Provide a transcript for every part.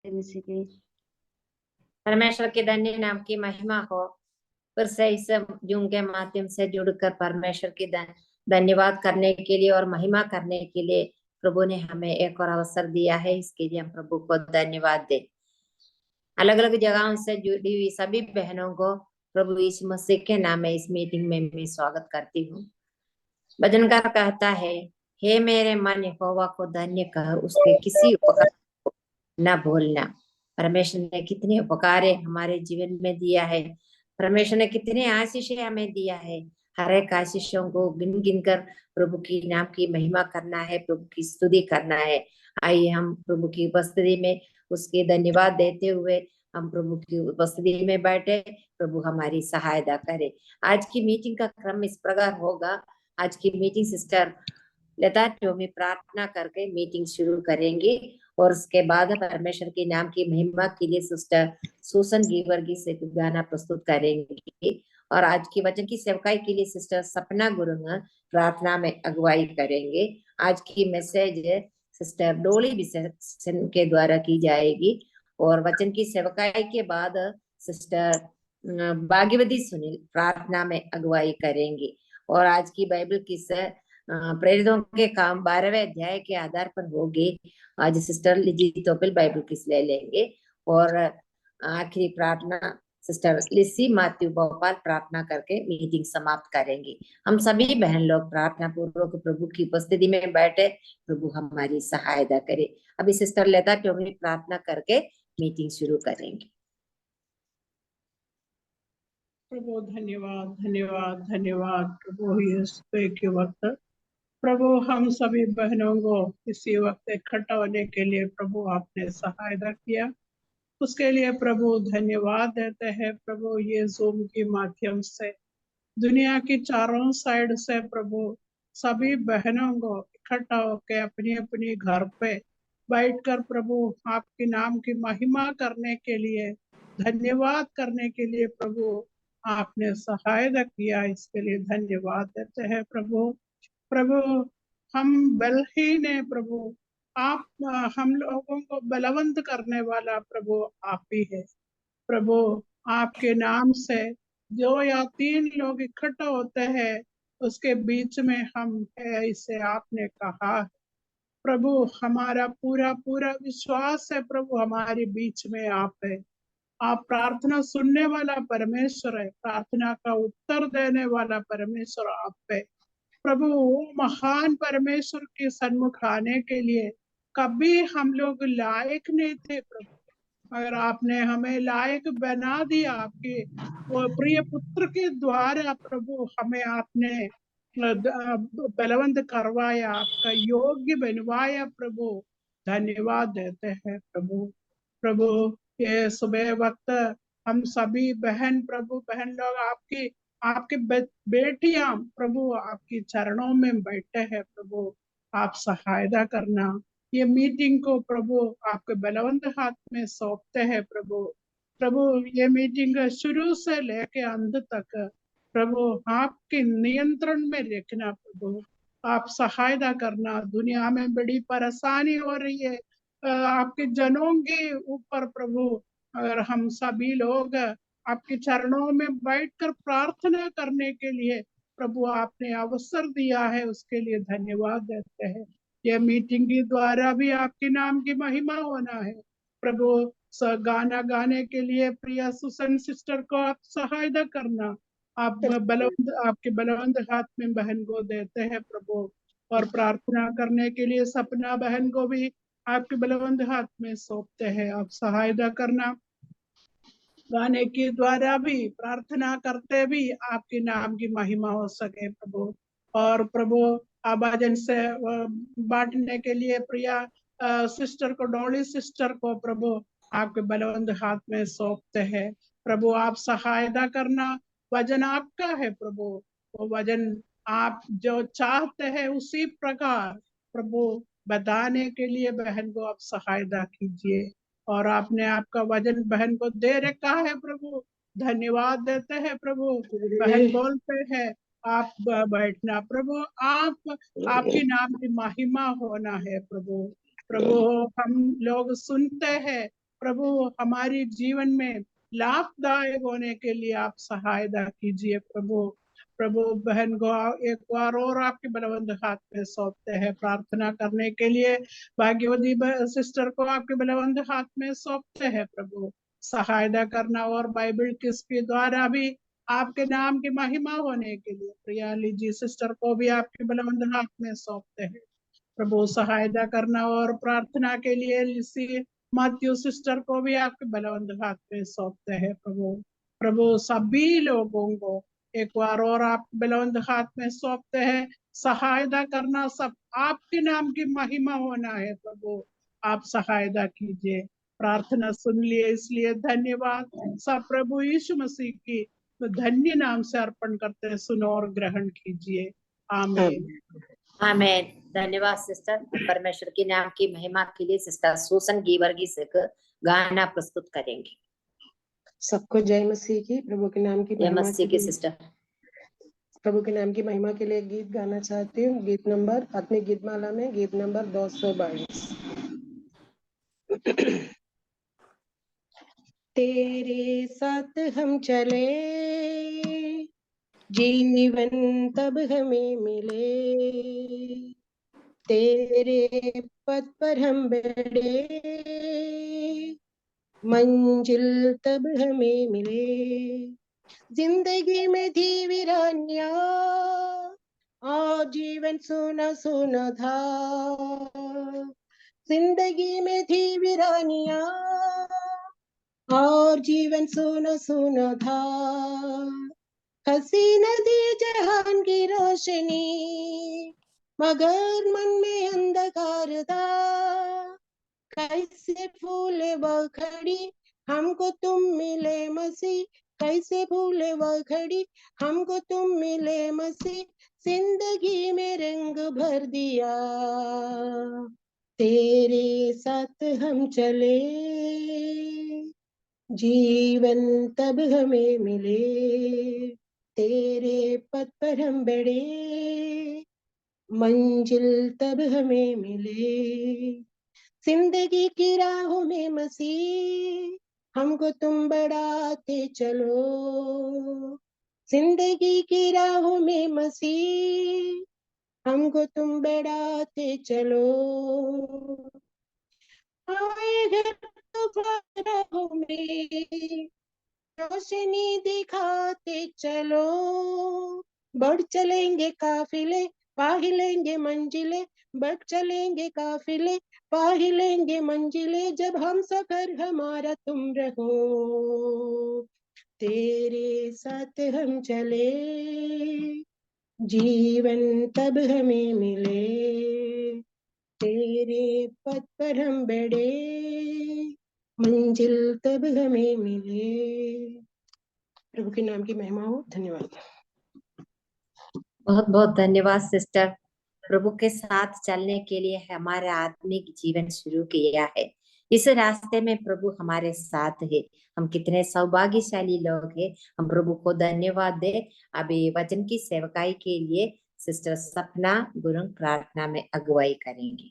की परमेश्वर के धन्य नाम की महिमा हो। फिर से इस जूम के माध्यम से जुड़कर परमेश्वर की धन्यवाद करने के लिए और महिमा करने के लिए प्रभु ने हमें एक और अवसर दिया है। इसके लिए हम प्रभु को धन्यवाद दें। अलग अलग जगहों से जुड़ी हुई सभी बहनों को प्रभु यीशु मसीह के नाम में इस मीटिंग में मैं स्वागत करती हूँ। भजनकार कहता है, हे मेरे मन यहोवा को धन्य कह, उसके किसी उपकार को न भूलना। परमेश्वर ने कितने उपकार हमारे जीवन में दिया है। परमेश्वर ने कितने आशीषें हमें दिया है। हर एक आशीषों को गिन गिन कर प्रभु की नाम की महिमा करना है, प्रभु की स्तुति करना है। आइए हम प्रभु की उपस्थिति में उसके धन्यवाद देते हुए हम प्रभु की उपस्थिति में बैठे, प्रभु हमारी सहायता करे। आज की मीटिंग का क्रम इस प्रकार होगा। आज की मीटिंग सिस्टर लता टोमी प्रार्थना करके मीटिंग शुरू करेंगी और उसके बाद परमेश्वर के नाम की महिमा के लिए सिस्टर सुसन गीवर्गी से गाना प्रस्तुत करेंगी और आज की वचन की सेवकाई के लिए सिस्टर सपना गुरुंग प्रार्थना में अगुवाई करेंगे। आज की मैसेज सिस्टर डोली विसेक्शन के द्वारा की जाएगी और वचन की सेवकाई के बाद सिस्टर भाग्यवती सुनील प्रार्थना में अगुवाई करेंगी। और आज की बाइबल की प्रेरितों के काम 12वें अध्याय के आधार पर होगी। आज सिस्टर लिजी तोपिल बाइबल किस ले लेंगे और आखिरी प्रार्थना सिस्टर लिसी मात्यू भोपाल प्रार्थना करके मीटिंग समाप्त करेंगी। हम सभी बहन लोग प्रार्थना पूर्वक प्रभु की उपस्थिति में बैठे, प्रभु हमारी सहायता करे। अभी सिस्टर लता टोमी प्रार्थना करके मीटिंग शुरू करेंगे। प्रभु धन्यवाद धन्यवाद धन्यवाद प्रभु इस के वक्त प्रभु हम सभी बहनों को इसी वक्त इकट्ठा होने के लिए प्रभु आपने सहायता किया, उसके लिए प्रभु धन्यवाद देते हैं। प्रभु ये जूम के माध्यम से दुनिया की चारों साइड से प्रभु सभी बहनों को इकट्ठा होकर अपनी अपनी घर पे बैठकर प्रभु आपके नाम की महिमा करने के लिए, धन्यवाद करने के लिए प्रभु आपने सहायता किया, इसके लिए धन्यवाद देते हैं। प्रभु प्रभु हम बलहीन है प्रभु, आप हम लोगों को बलवंत करने वाला प्रभु आप ही है। प्रभु आपके नाम से 2 या 3 लोग इकट्ठा होते हैं उसके बीच में हम है, इसे आपने कहा। प्रभु हमारा पूरा पूरा विश्वास है प्रभु हमारे बीच में आप है। आप प्रार्थना सुनने वाला परमेश्वर है, प्रार्थना का उत्तर देने वाला परमेश्वर आप है। प्रभु वो महान परमेश्वर के सन्मुख आने के लिए कभी हम लोग लायक नहीं थे प्रभु, अगर आपने हमें लायक बना दिया, आपके वो प्रिय पुत्र के द्वारा प्रभु हमें आपने बलवंत करवाया, आपका योग्य बनवाया प्रभु, धन्यवाद देते हैं प्रभु। प्रभु ये सुबह वक्त हम सभी बहन लोग आपकी आपके बेटियां प्रभु आपकी चरणों में बैठे हैं प्रभु, आप सहायता करना। ये मीटिंग को प्रभु आपके बलवंत हाथ में सौंपते हैं प्रभु। प्रभु ये मीटिंग शुरू से लेके अंत तक प्रभु आपके नियंत्रण में रखना प्रभु, आप सहायता करना। दुनिया में बड़ी परेशानी हो रही है आपके जनों के ऊपर प्रभु, अगर हम सभी लोग आपके चरणों में बैठकर प्रार्थना करने के लिए प्रभु आपने अवसर दिया है, उसके लिए धन्यवाद देते हैं। यह मीटिंग के द्वारा भी आपके नाम की महिमा होना है प्रभु। गाना गाने के लिए प्रिया सुसन सिस्टर को आप सहायता करना, आप आपके बलवंत हाथ में बहन को देते हैं प्रभु। और प्रार्थना करने के लिए सपना बहन को भी आपके बलवंत हाथ में सौंपते हैं, आप सहायता करना। गाने के द्वारा भी प्रार्थना करते भी आपके नाम की महिमा हो सके प्रभु। और प्रभु आभाजन से बांटने के लिए प्रिया सिस्टर को, डोली सिस्टर को प्रभु आपके बलवंत हाथ में सौंपते हैं प्रभु, आप सहायता करना। वजन आपका है प्रभु, वो वजन आप जो चाहते हैं उसी प्रकार प्रभु बताने के लिए बहन को आप सहायता कीजिए। और आपने आपका वजन बहन को दे रखा है प्रभु, धन्यवाद देते हैं प्रभु। बहन बोलते हैं आप बैठना प्रभु, आप आपके नाम की महिमा होना है प्रभु। प्रभु हम लोग सुनते हैं प्रभु हमारी जीवन में लाभदायक होने के लिए आप सहायता कीजिए प्रभु। प्रभु बहन को एक बार और आपके बलवंत हाथ में सौंपते हैं प्रार्थना करने के लिए। भाग्यवती सिस्टर को आपके बलवंत हाथ में सौंपते हैं प्रभु, सहायता करना और बाइबल किस के द्वारा भी आपके नाम की महिमा होने के लिए प्रियाली जी सिस्टर को भी आपके बलवंत हाथ में सौंपते हैं प्रभु, सहायता करना और प्रार्थना के लिए लिसी माथ्यू सिस्टर को भी आपके बलवंत हाथ में सौंपते हैं प्रभु। प्रभु सभी लोगों को एक बार और आप बलवंत हाथ में सौंपते हैं, सहायता करना सब आपके नाम की महिमा होना है प्रभु, आप सहायता कीजिए। प्रार्थना सुन लिए इसलिए धन्यवाद। सब प्रभु यीशु मसीह की तो धन्य नाम से अर्पण करते हैं, सुनो और ग्रहण कीजिए। आमीन। आमीन। धन्यवाद सिस्टर। परमेश्वर के नाम की महिमा के लिए सिस्टर सूसन गीवर्गीस एक गाना प्रस्तुत करेंगे। सबको जय मसीह की। प्रभु के नाम की जय महिमा मसीह की सिस्टर। प्रभु के नाम की महिमा के लिए एक गीत गाना चाहती हूँ। गीत नंबर अपनी गीत माला में गीत नंबर 222। तेरे साथ हम चले, जीवन तब हमें मिले, तेरे पथ पर हम बढ़े, मंजिल तब हमें मिले। जिंदगी में थी वीरानिया और जीवन सुना सुना था, जिंदगी में थी वीरानिया और जीवन सुना सुना था। हसी नदी जहान की रोशनी मगर मन में अंधकार था, कैसे फूले वो खड़ी हमको तुम मिले मसीह, कैसे फूले वो खड़ी हमको तुम मिले मसीह, जिंदगी में रंग भर दिया, तेरे साथ हम चले, जीवन तब हमें मिले, तेरे पथ पर हम बढ़े, मंजिल तब हमें मिले। जिंदगी की राहों में मसीह हमको तुम बढ़ाते चलो, जिंदगी की राहों में मसीह हमको तुम बढ़ाते चलो। आए तूफान राहों में रोशनी दिखाते चलो, बढ़ चलेंगे काफिले पा ही लेंगे मंजिले, बढ़ चलेंगे काफिले पा ही लेंगे मंजिले, जब हम सफर हमारा तुम रहो, तेरे साथ हम चले, जीवन तब हमें मिले, तेरे पथ पर हम बढ़े, मंजिल तब हमें मिले। प्रभु के नाम की महिमा हो। धन्यवाद। बहुत बहुत धन्यवाद सिस्टर। प्रभु के साथ चलने के लिए हमारे आत्मिक जीवन शुरू किया है। इस रास्ते में प्रभु हमारे साथ है। हम कितने सौभाग्यशाली लोग हैं। हम प्रभु को धन्यवाद दे। अभी वचन की सेवकाई के लिए सिस्टर सपना गुरुंग प्रार्थना में अगुवाई करेंगी।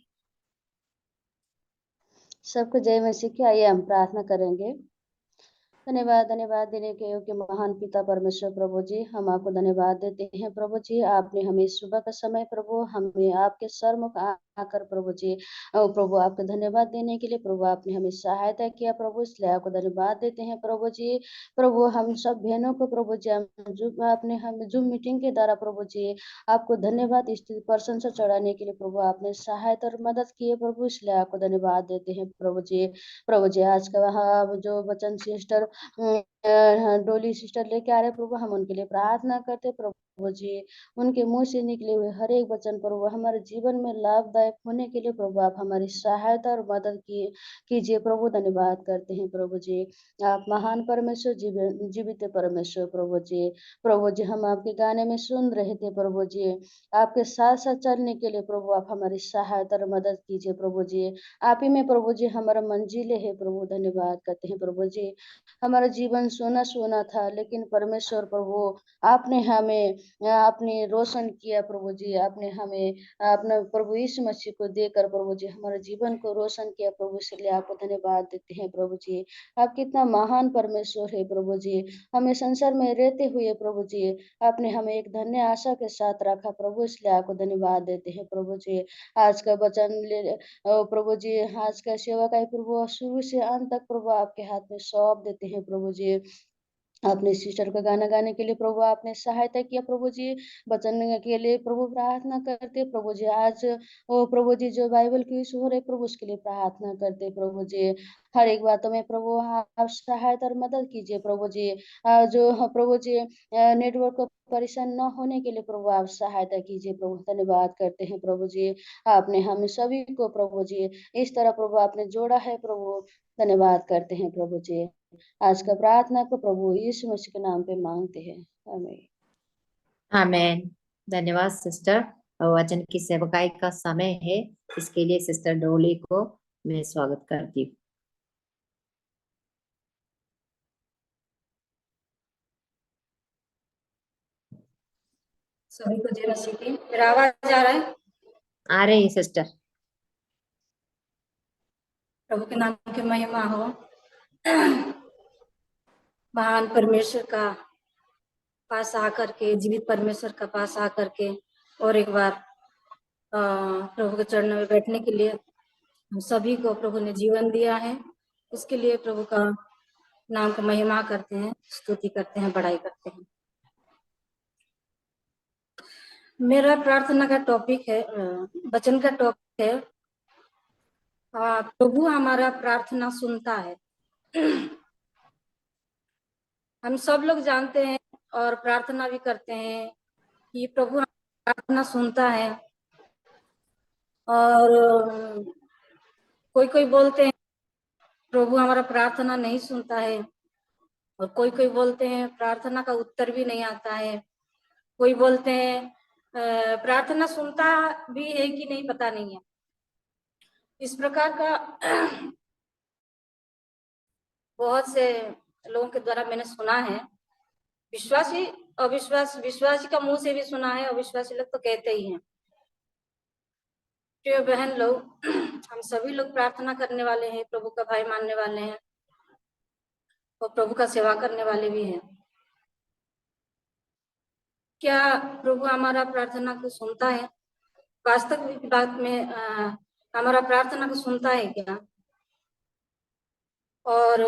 सबको जय मसीह की। आइए हम प्रार्थना करेंगे। धन्यवाद धन्यवाद देने के योग्य महान पिता परमेश्वर प्रभु जी, हम आपको धन्यवाद देते हैं प्रभु जी। आपने हमें सुबह का समय प्रभु हमें आपके सरमुख आकर प्रभु जी प्रभु आपको धन्यवाद देने के लिए प्रभु आपने हमें सहायता किया प्रभु, इसलिए आपको धन्यवाद देते हैं प्रभु जी। प्रभु हम सब बहनों को प्रभु जी आपने हम जूम मीटिंग के द्वारा प्रभु जी आपको धन्यवाद स्तुति प्रशंसा चढ़ाने के लिए प्रभु आपने सहायता और मदद की है प्रभु, इसलिए आपको धन्यवाद देते हैं प्रभु जी। प्रभु जी आज का वहाँ जो वचन सिस्टर डोली सिस्टर लेके आ रहे प्रभु, हम उनके लिए प्रार्थना करते प्रभु जी। उनके मुंह से निकले हुए हर एक वचन प्रभु हमारे जीवन में लाभदायक होने के लिए प्रभु आप हमारी सहायता और मदद कीजिए प्रभु। धन्यवाद करते हैं प्रभु जी। आप महान परमेश्वर जीवित परमेश्वर प्रभु जी। प्रभु जी हम आपके गाने में सुन रहे थे प्रभु जी, आपके साथ साथ चलने के लिए प्रभु आप हमारी सहायता और मदद कीजिए प्रभु जी। आप ही में प्रभु जी हमारा मंजिले है प्रभु। धन्यवाद करते हैं प्रभु जी। हमारा जीवन सोना सोना था, लेकिन परमेश्वर प्रभु आपने हमें आपने रोशन किया प्रभु जी। आपने हमें अपना प्रभु यीशु मसीह को देकर प्रभु जी हमारे जीवन को रोशन किया प्रभु, इसलिए आपको धन्यवाद देते हैं प्रभु जी। आप कितना महान परमेश्वर है प्रभु जी। हमें संसार में रहते हुए प्रभु जी आपने हमें एक धन्य आशा के साथ रखा प्रभु, इसलिए आपको धन्यवाद देते हैं प्रभु जी। आज का वचन प्रभु जी, आज का सेवा का प्रभु शुरू से अंत तक प्रभु आपके हाथ में सौंप देते हैं प्रभु जी। अपने सिस्टर का गाना गाने के लिए प्रभु आपने सहायता किया प्रभु जी। वचन के लिए प्रभु प्रार्थना करते प्रभु जी। आज वो प्रभु जी जो बाइबल की इशू हो रहे प्रभु उसके लिए प्रार्थना करते प्रभु जी। हर एक बातों में प्रभु आप सहायता और मदद कीजिए प्रभु जी। जो प्रभु जी नेटवर्क को परेशान न होने के लिए प्रभु आप सहायता कीजिए प्रभु। धन्यवाद करते हैं प्रभु जी। आपने हम सभी को प्रभु जी इस तरह प्रभु आपने जोड़ा है प्रभु। धन्यवाद करते हैं प्रभु जी। आज का प्रार्थना को प्रभु यीशु मसीह के नाम पे मांगते हैं, आमीन। आमेन। धन्यवाद सिस्टर। वचन की सेवकाई का समय है, इसके लिए सिस्टर डोली को मैं स्वागत करती हूँ। सभी को जय मसीह की। मेरा आवाज आ रहा है? आ रही है सिस्टर। प्रभु के नाम की महिमा हो। महान परमेश्वर का पास आकर के, जीवित परमेश्वर का पास आकर के और एक बार प्रभु के चरणों में बैठने के लिए हम सभी को प्रभु ने जीवन दिया है। उसके लिए प्रभु का नाम का महिमा करते हैं, स्तुति करते हैं, बड़ाई करते हैं। मेरा प्रार्थना का टॉपिक है, वचन का टॉपिक है, प्रभु हमारा प्रार्थना सुनता है। हम सब लोग जानते हैं और प्रार्थना भी करते हैं कि प्रभु हमारी प्रार्थना सुनता है। और कोई कोई बोलते हैं प्रभु हमारा प्रार्थना नहीं सुनता है, और कोई कोई बोलते हैं प्रार्थना का उत्तर भी नहीं आता है। कोई बोलते हैं प्रार्थना सुनता भी है कि नहीं पता नहीं है। इस प्रकार का बहुत से लोगों के द्वारा मैंने सुना है। विश्वासी अविश्वास, विश्वासी का मुंह से भी सुना है, अविश्वासी लोग तो कहते ही हैं। प्रिय बहन लोग, हम सभी लोग प्रार्थना करने वाले हैं, प्रभु का भाई मानने वाले हैं और प्रभु का सेवा करने वाले भी हैं। क्या प्रभु हमारा प्रार्थना को सुनता है? वास्तविक बात में हमारा प्रार्थना को सुनता है क्या? और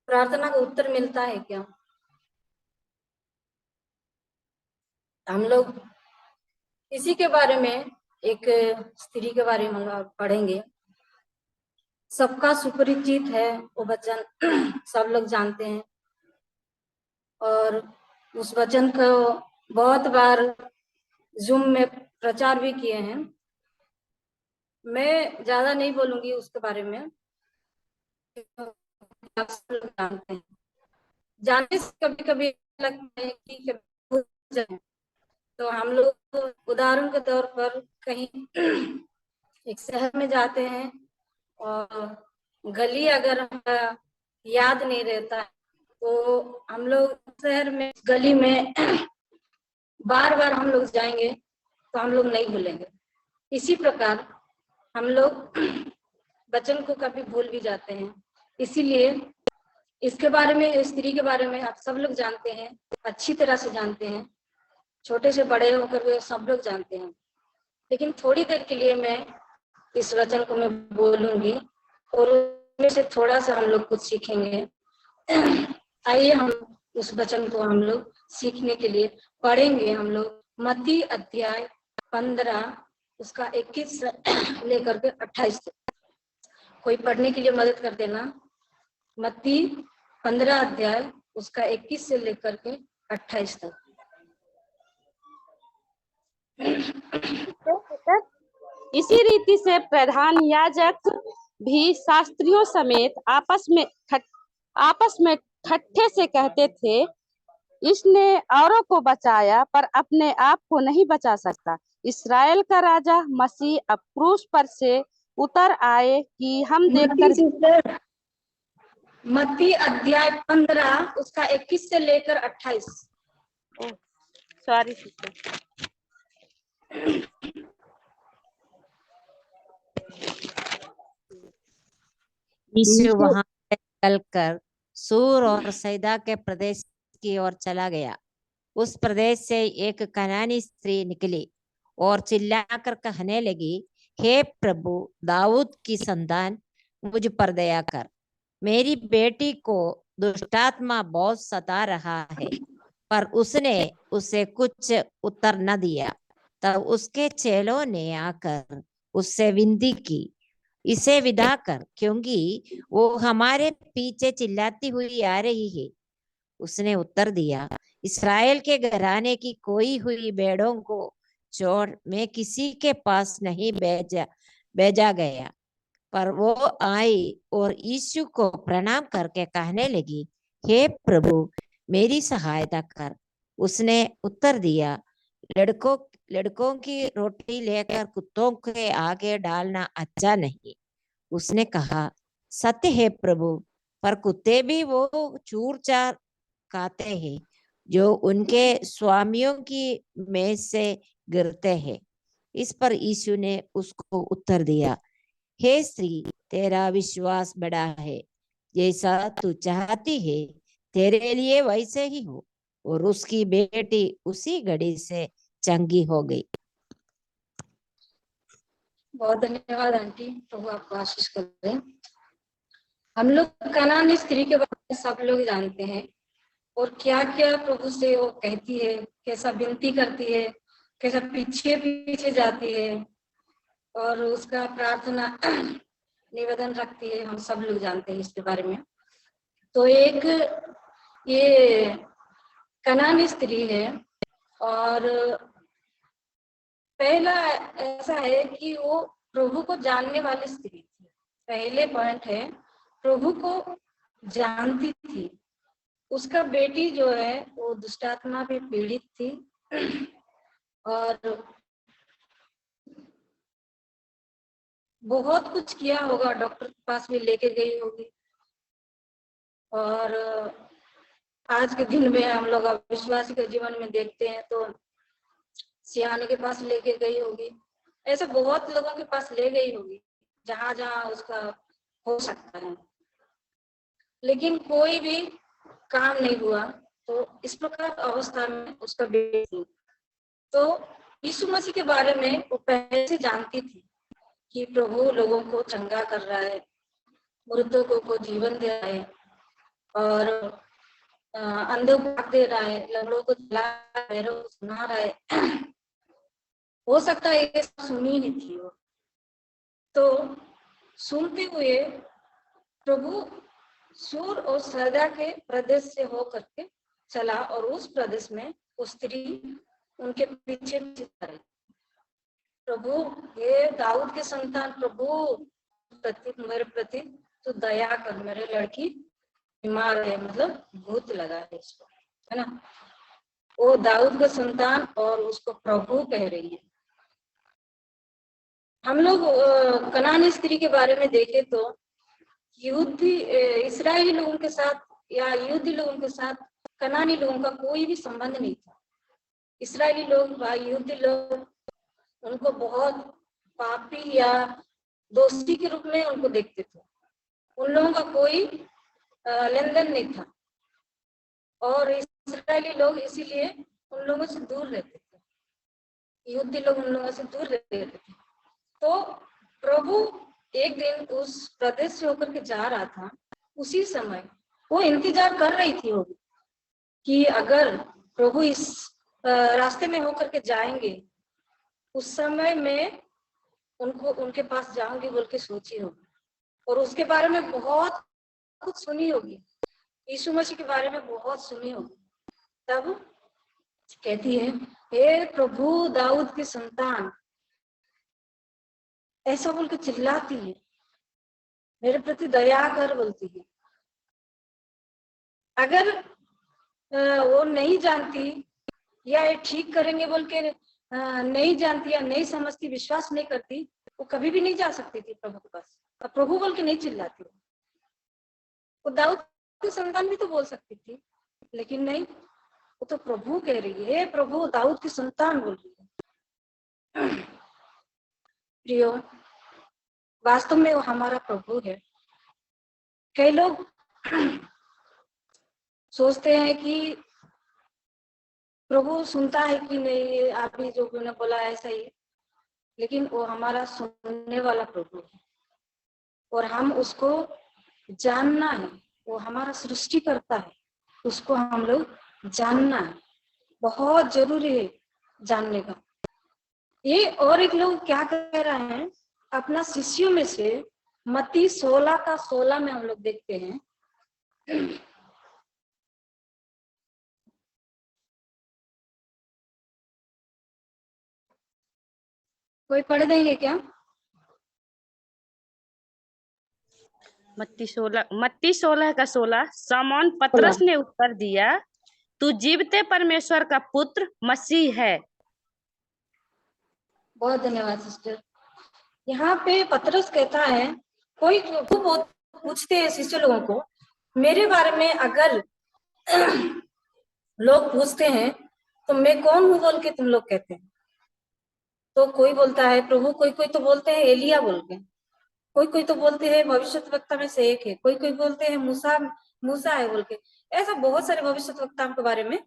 प्रार्थना का उत्तर मिलता है क्या? हम लोग इसी के बारे में, एक स्त्री के बारे में पढ़ेंगे। सबका सुपरिचित है वो वचन, सब लोग जानते हैं और उस वचन को बहुत बार जूम में प्रचार भी किए हैं। मैं ज्यादा नहीं बोलूंगी उसके बारे में, आप सब लोग जानते हैं। जानने से कभी कभी लगता है कि भूल जाए। तो हम लोग उदाहरण के तौर पर कहीं एक शहर में जाते हैं और गली अगर हमारा याद नहीं रहता तो हम लोग शहर में गली में बार बार हम लोग जाएंगे तो हम लोग नहीं भूलेंगे। इसी प्रकार हम लोग वचन को कभी भूल भी जाते हैं। इसीलिए इसके बारे में, स्त्री के बारे में आप सब लोग जानते हैं, अच्छी तरह से जानते हैं, छोटे से बड़े होकर वे सब लोग जानते हैं। लेकिन थोड़ी देर के लिए मैं इस वचन को मैं बोलूंगी और उसमें से थोड़ा सा हम लोग कुछ सीखेंगे। आइए हम उस वचन को हम लोग सीखने के लिए पढ़ेंगे। हम लोग मत्ती अध्याय 15 उसका 21 लेकर के 28 तक। कोई पढ़ने के लिए मदद कर देना। मत्ती 15 अध्याय उसका 21 से लेकर के 28 तक। इसी रीति से प्रधान याजक भी शास्त्रियों समेत आपस में ठट्ठे से कहते थे, इसने औरों को बचाया पर अपने आप को नहीं बचा सकता। इस्राएल का राजा मसीह अब क्रूस पर से उतर आए कि हम देखकर। मत्ती अध्याय 15 उसका 21 से लेकर 28। Sorry sister. यीशु वहां से निकलकर सूर और सैदा के प्रदेश की ओर चला गया। उस प्रदेश से एक कनानी स्त्री निकली और चिल्लाकर कहने लगी, हे प्रभु, दाऊद की संतान, मुझ पर दया कर। मेरी बेटी को दुष्टात्मा बहुत सता रहा है। पर उसने उसे कुछ उत्तर न दिया। तब उसके चेलों ने आकर उससे विनती की, इसे विदा कर, क्योंकि वो हमारे पीछे चिल्लाती हुई आ रही है। उसने उत्तर दिया, इस्राएल के घराने की कोई हुई भेड़ों को छोड़ मैं किसी के पास नहीं भेजा गया। पर वो आई और यीशु को प्रणाम करके कहने लगी, हे प्रभु, मेरी सहायता कर। उसने उत्तर दिया, लड़कों की रोटी लेकर कुत्तों के आगे डालना अच्छा नहीं। उसने कहा, सत्य है प्रभु, पर कुत्ते भी वो चूर चार खाते हैं जो उनके स्वामियों की मेज से गिरते हैं। इस पर यीशु ने उसको उत्तर दिया, हे स्त्री, तेरा विश्वास बड़ा है, जैसा तू चाहती है तेरे लिए वैसे ही हो। और उसकी बेटी उसी घड़ी से चंगी हो गई। बहुत धन्यवाद आंटी, प्रभु आपको आशीष करे। हम लोग कनानी स्त्री के बारे में सब लोग जानते हैं, और क्या क्या प्रभु से वो कहती है, कैसा विनती करती है, कैसा पीछे पीछे जाती है और उसका प्रार्थना निवेदन रखती है। हम सब लोग जानते हैं इसके बारे में। तो एक ये कनानी स्त्री है, और पहला ऐसा है कि वो प्रभु को जानने वाली स्त्री थी। पहले पॉइंट है, प्रभु को जानती थी। उसका बेटी जो है वो दुष्टात्मा पे पीड़ित थी, और बहुत कुछ किया होगा, डॉक्टर के पास भी लेके गई होगी। और आज के दिन में हम लोग विश्वासी के जीवन में देखते हैं तो सियाने के पास लेके गई होगी, ऐसे बहुत लोगों के पास ले गई होगी जहां जहां उसका हो सकता है, लेकिन कोई भी काम नहीं हुआ। तो इस प्रकार अवस्था में उसका बेटी, तो यीशु मसीह के बारे में वो पहले से जानती थी कि प्रभु लोगों को चंगा कर रहा है, मुर्दों को जीवन दे रहा है, और अंधों को आँख दे रहा है, लंगड़ों को चला रहा है, बहरों को सुना रहा है। हो सकता है ये सुनी नहीं थी वो। तो सुनते हुए प्रभु सूर और सैदा के प्रदेश से होकर के चला, और उस प्रदेश में वो स्त्री उनके पीछे पीछे। प्रभु, हे दाऊद के संतान, प्रभु मेरे प्रति तो दया कर, मेरे लड़की बीमार है, मतलब भूत लगा है इसको, है ना। वो दाऊद का संतान और उसको प्रभु कह रही है। हम लोग कनानी स्त्री के बारे में देखें तो यहूदी इस्राएली लोगों के साथ या यहूदी लोगों के साथ कनानी लोगों का कोई भी संबंध नहीं था। इस्राएली लोग यहूदी लोग उनको बहुत पापी या दोषी के रूप में उनको देखते थे। उन लोगों का कोई लेन देन नहीं था, और इस्राएली लोग इसीलिए उन लोगों से दूर रहते थे, यहूदी लोग उन लोगों से दूर रहते थे। तो प्रभु एक दिन उस प्रदेश से होकर के जा रहा था। उसी समय वो इंतजार कर रही थी होगी कि अगर प्रभु इस रास्ते में होकर के जाएंगे, उस समय में उनके पास जाऊंगी बोल के सोची होगी, और उसके बारे में बहुत कुछ सुनी होगी, यीशु मसीह के बारे में बहुत सुनी होगी। तब कहती है, हे प्रभु दाऊद की संतान, ऐसा बोल के चिल्लाती है, मेरे प्रति दया कर बोलती है। अगर वो नहीं जानती या ये ठीक करेंगे बोल के नहीं जानती या नहीं समझती, विश्वास नहीं करती, वो कभी भी नहीं जा सकती थी प्रभु के पास। और प्रभु बोल के नहीं चिल्लाती। वो दाऊद की संतान भी तो बोल सकती थी, लेकिन नहीं, वो तो प्रभु कह रही है, प्रभु दाऊद की संतान बोल रही है। प्रियो, वास्तव में वो हमारा प्रभु है। कई लोग सोचते हैं कि प्रभु सुनता है कि नहीं, आप ही जो ने बोला ऐसा ही, लेकिन वो हमारा सुनने वाला प्रभु है और हम उसको जानना है। वो हमारा सृष्टि करता है, उसको हम लोग जानना है, बहुत जरूरी है जानने का। ये और एक लोग क्या कह रहे हैं अपना शिष्यों में से, मत्ती 16:16 में हम लोग देखते हैं, कोई पढ़ देंगे क्या? मत्ती 16:16। समौन पतरस ने उत्तर दिया, तू जीवते परमेश्वर का पुत्र मसीह है। बहुत धन्यवाद सिस्टर। यहाँ पे पतरस कहता है, कोई बहुत पूछते हैं शिष्य लोगों को, मेरे बारे में अगर लोग पूछते हैं तो मैं कौन हूँ बोल के तुम लोग कहते हैं? तो कोई बोलता है प्रभु, कोई कोई तो बोलते हैं एलिया बोल के, कोई कोई तो बोलते हैं भविष्यद्वक्ता में से एक है, कोई कोई बोलते हैं मूसा है बोल के। ऐसा बहुत सारे भविष्यद्वक्ताओं के बारे में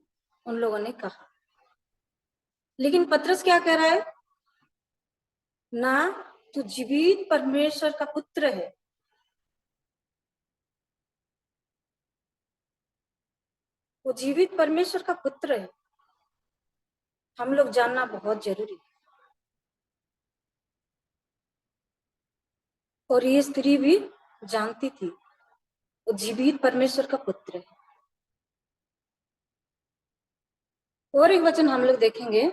उन लोगों ने कहा। लेकिन पतरस क्या कह रहा है? ना, तू जीवित परमेश्वर का पुत्र है। वो जीवित परमेश्वर का पुत्र है। हम लोग जानना बहुत जरूरी है। और ये स्त्री भी जानती थी वो जीवित परमेश्वर का पुत्र है। और एक वचन हम लोग देखेंगे,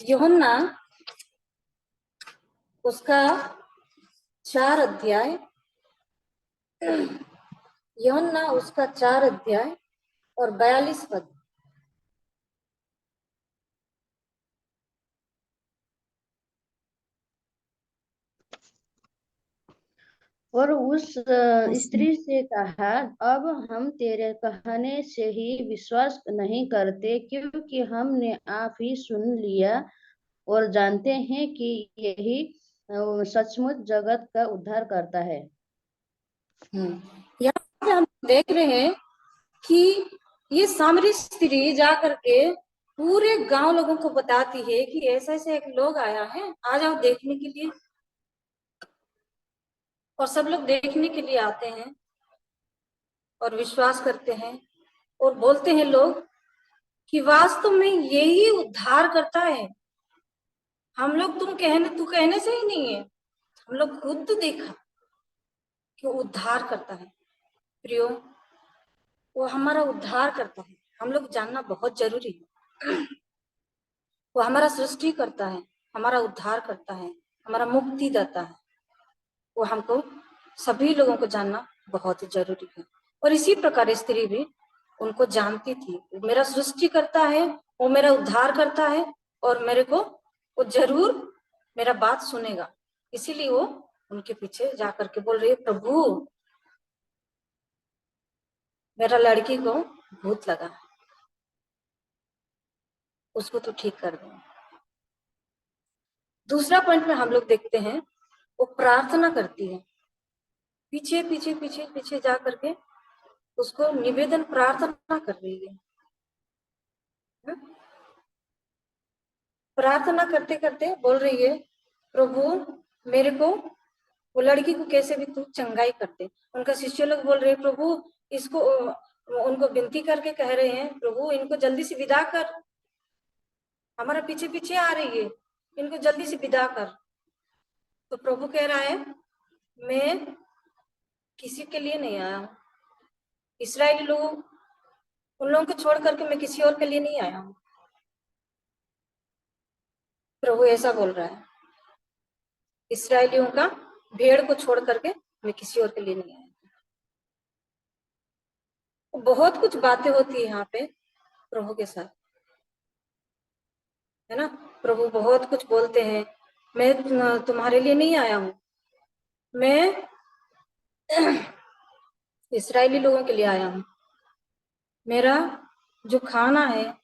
यूहन्ना उसका 4 अध्याय, यूहन्ना उसका 4 अध्याय और 42 पद। और उस स्त्री से कहा, अब हम तेरे कहने से ही विश्वास नहीं करते, क्योंकि हमने आप ही सुन लिया और जानते हैं कि यही सचमुच जगत का उद्धार करता है। यहाँ पे हम देख रहे हैं कि ये सामरी स्त्री जाकर के पूरे गांव लोगों को बताती है कि ऐसा ऐसे एक लोग आया है, आ जाओ देखने के लिए। और सब लोग देखने के लिए आते हैं और विश्वास करते हैं और बोलते हैं लोग कि वास्तव में यही उद्धार करता है। हम लोग तू कहने से ही नहीं है, हम लोग खुद देखा कि उद्धार करता है। प्रियो, वो हमारा उद्धार करता है, हम लोग जानना बहुत जरूरी है। वो हमारा सृष्टि करता है, हमारा उद्धार करता है, हमारा मुक्ति देता है। वो हमको सभी लोगों को जानना बहुत जरूरी है। और इसी प्रकार स्त्री भी उनको जानती थी, वो मेरा सृष्टि करता है, वो मेरा उद्धार करता है और मेरे को वो जरूर मेरा बात सुनेगा। इसीलिए वो उनके पीछे जाकर के बोल रही है, प्रभु मेरा लड़की को भूत लगा, उसको तो ठीक कर दो। दूसरा पॉइंट में हम लोग देखते हैं, वो प्रार्थना करती है, पीछे पीछे पीछे पीछे जा करके उसको निवेदन प्रार्थना कर रही है। प्रार्थना करते करते बोल रही है, प्रभु मेरे को वो लड़की को कैसे भी तू चंगाई कर दे। उनका शिष्य लोग बोल रहे हैं, प्रभु इसको, उनको विनती करके कह रहे हैं, प्रभु इनको जल्दी से विदा कर, हमारा पीछे पीछे आ रही है, इनको जल्दी से विदा कर। तो प्रभु कह रहा है, मैं किसी के लिए नहीं आया हूँ, इस्राएली लोग, उन लोगों को छोड़ करके मैं किसी और के लिए नहीं आया हूँ। प्रभु ऐसा बोल रहा है, इस्राएलियों का भेड़ को छोड़ करके मैं किसी और के लिए नहीं आया। बहुत कुछ बातें होती है यहाँ पे प्रभु के साथ, है ना। प्रभु बहुत कुछ बोलते हैं, मैं तुम्हारे लिए नहीं आया हूँ, मैं इस्राएली लोगों के लिए आया हूँ। मेरा जो खाना है,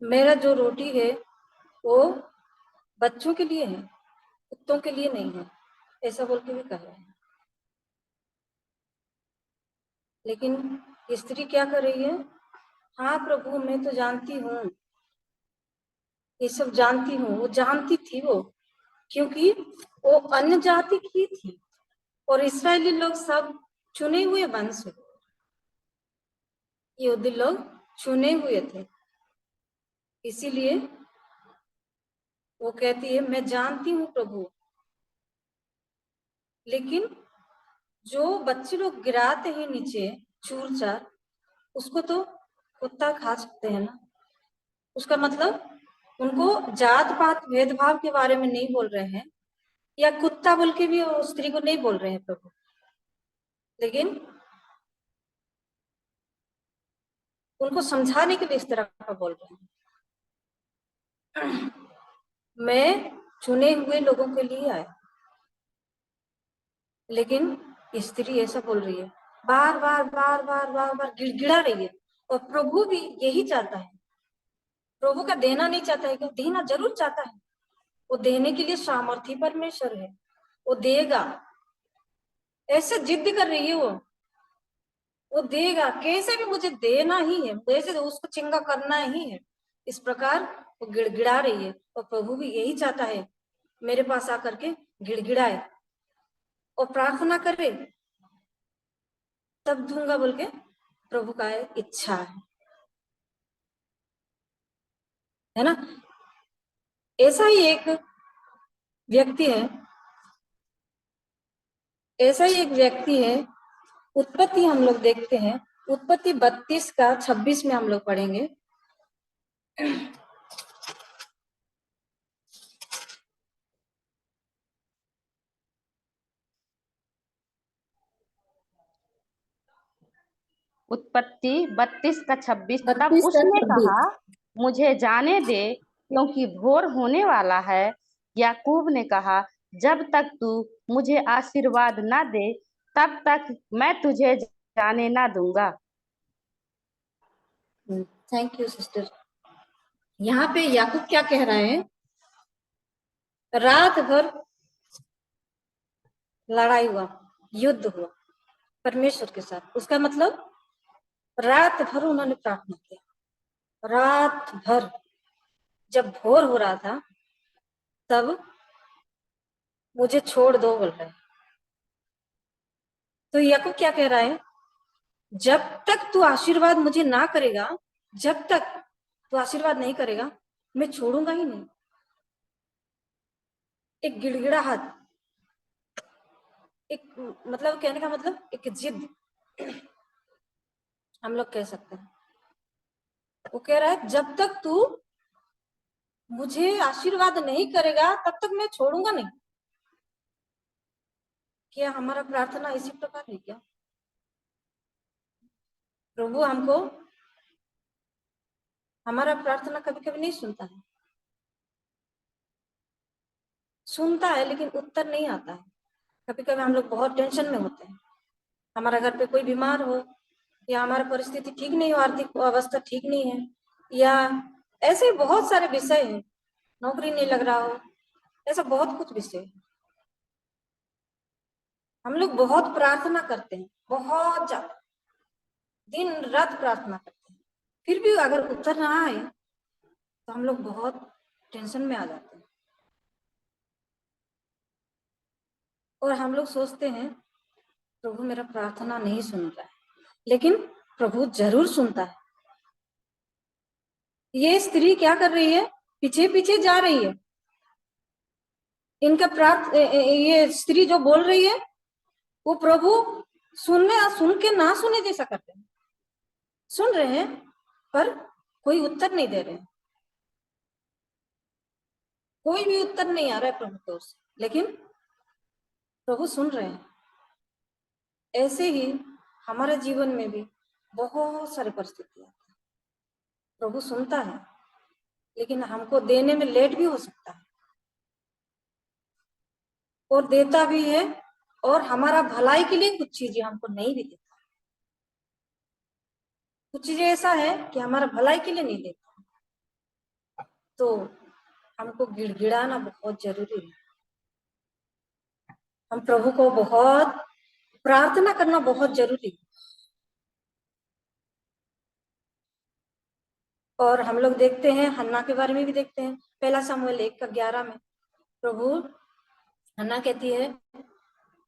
मेरा जो रोटी है वो बच्चों के लिए है, कुत्तों के लिए नहीं है, ऐसा बोल के भी कह रहे हैं। लेकिन स्त्री क्या कर रही है? हाँ प्रभु, मैं तो जानती हूँ, ये सब जानती हूँ। वो जानती थी वो, क्योंकि वो अन्य जाति की थी और इस्राएली लोग सब चुने हुए वंश है। यहूदी लोग चुने हुए थे, इसीलिए वो कहती है मैं जानती हूँ प्रभु, लेकिन जो बच्चे लोग गिराते हैं नीचे चूर चार, उसको तो कुत्ता खा सकते हैं ना। उसका मतलब उनको जात पात भेदभाव के बारे में नहीं बोल रहे हैं, या कुत्ता बोल के भी उस स्त्री को नहीं बोल रहे हैं प्रभु, लेकिन उनको समझाने के लिए इस तरह का बोल रहे हैं। मैं चुने हुए लोगों के लिए आया, लेकिन स्त्री ऐसा बोल रही है, बार बार बार बार बार बार गिड़गिड़ा रही है। और प्रभु भी यही चाहता है, प्रभु का देना नहीं चाहता है क्या? देना जरूर चाहता है, वो देने के लिए सामर्थी परमेश्वर है, वो देगा। ऐसे जिद कर रही है वो देगा, कैसे भी मुझे देना ही है, वैसे तो उसको चिंगा करना ही है, इस प्रकार वो गिड़गिड़ा रही है। और प्रभु भी यही चाहता है, मेरे पास आकर के गिड़गिड़ाए और प्रार्थना करे, तब दूंगा बोल के प्रभु का इच्छा है ना। ऐसा ही एक व्यक्ति है, ऐसा ही एक व्यक्ति है। उत्पत्ति हम लोग देखते हैं, उत्पत्ति 32 का 26 में हम लोग पढ़ेंगे। उत्पत्ति 32 का 26। तब 32 का उसने 26। कहा, मुझे जाने दे, क्योंकि भोर होने वाला है। याकूब ने कहा, जब तक तू मुझे आशीर्वाद ना दे, तब तक मैं तुझे जाने ना दूंगा। Thank you sister. यहाँ पे याकूब क्या कह रहा है? रात भर लड़ाई हुआ, युद्ध हुआ परमेश्वर के साथ। उसका मतलब रात भर उन्होंने प्रार्थना किया, रात भर। जब भोर हो रहा था तब मुझे छोड़ दो बोल रहे हैं। तो याकूब क्या कह रहा है? जब तक तू आशीर्वाद मुझे ना करेगा, जब तक तू आशीर्वाद नहीं करेगा, मैं छोड़ूंगा ही नहीं। एक गिड़गिड़ाहट, एक मतलब कहने का मतलब एक जिद हम लोग कह सकते हैं। वो कह रहा है जब तक तू मुझे आशीर्वाद नहीं करेगा तब तक मैं छोड़ूंगा नहीं। क्या हमारा प्रार्थना इसी प्रकार है क्या? प्रभु हमको हमारा प्रार्थना कभी कभी नहीं सुनता है, सुनता है लेकिन उत्तर नहीं आता है। कभी कभी हम लोग बहुत टेंशन में होते हैं, हमारा घर पे कोई बीमार हो, या हमारा परिस्थिति ठीक नहीं हो, आर्थिक अवस्था ठीक नहीं है, या ऐसे बहुत सारे विषय हैं, नौकरी नहीं लग रहा हो, ऐसा बहुत कुछ विषय है। हम लोग बहुत प्रार्थना करते हैं, बहुत ज्यादा दिन रात प्रार्थना करते हैं, फिर भी अगर उत्तर ना आए तो हम लोग बहुत टेंशन में आ जाते हैं। और हम लोग सोचते हैं प्रभु मेरा प्रार्थना नहीं सुन रहा है, लेकिन प्रभु जरूर सुनता है। ये स्त्री क्या कर रही है? पीछे पीछे जा रही है। इनका ये स्त्री जो बोल रही है वो प्रभु सुन के ना सुने जैसा करते हैं। सुन रहे हैं पर कोई उत्तर नहीं दे रहे हैं, कोई भी उत्तर नहीं आ रहा है प्रभु की ओर से, लेकिन प्रभु सुन रहे हैं। ऐसे ही हमारे जीवन में भी बहुत सारी परिस्थितियां, प्रभु सुनता है लेकिन हमको देने में लेट भी हो सकता है, और देता भी है, और हमारा भलाई के लिए कुछ चीजें हमको नहीं भी देता। कुछ चीजें ऐसा है कि हमारा भलाई के लिए नहीं देता, तो हमको गिड़गिड़ाना बहुत जरूरी है। हम प्रभु को बहुत प्रार्थना करना बहुत जरूरी है। और हम लोग देखते हैं हन्ना के बारे में भी देखते हैं, 1 शमूएल 1:11 में प्रभु हन्ना कहती है,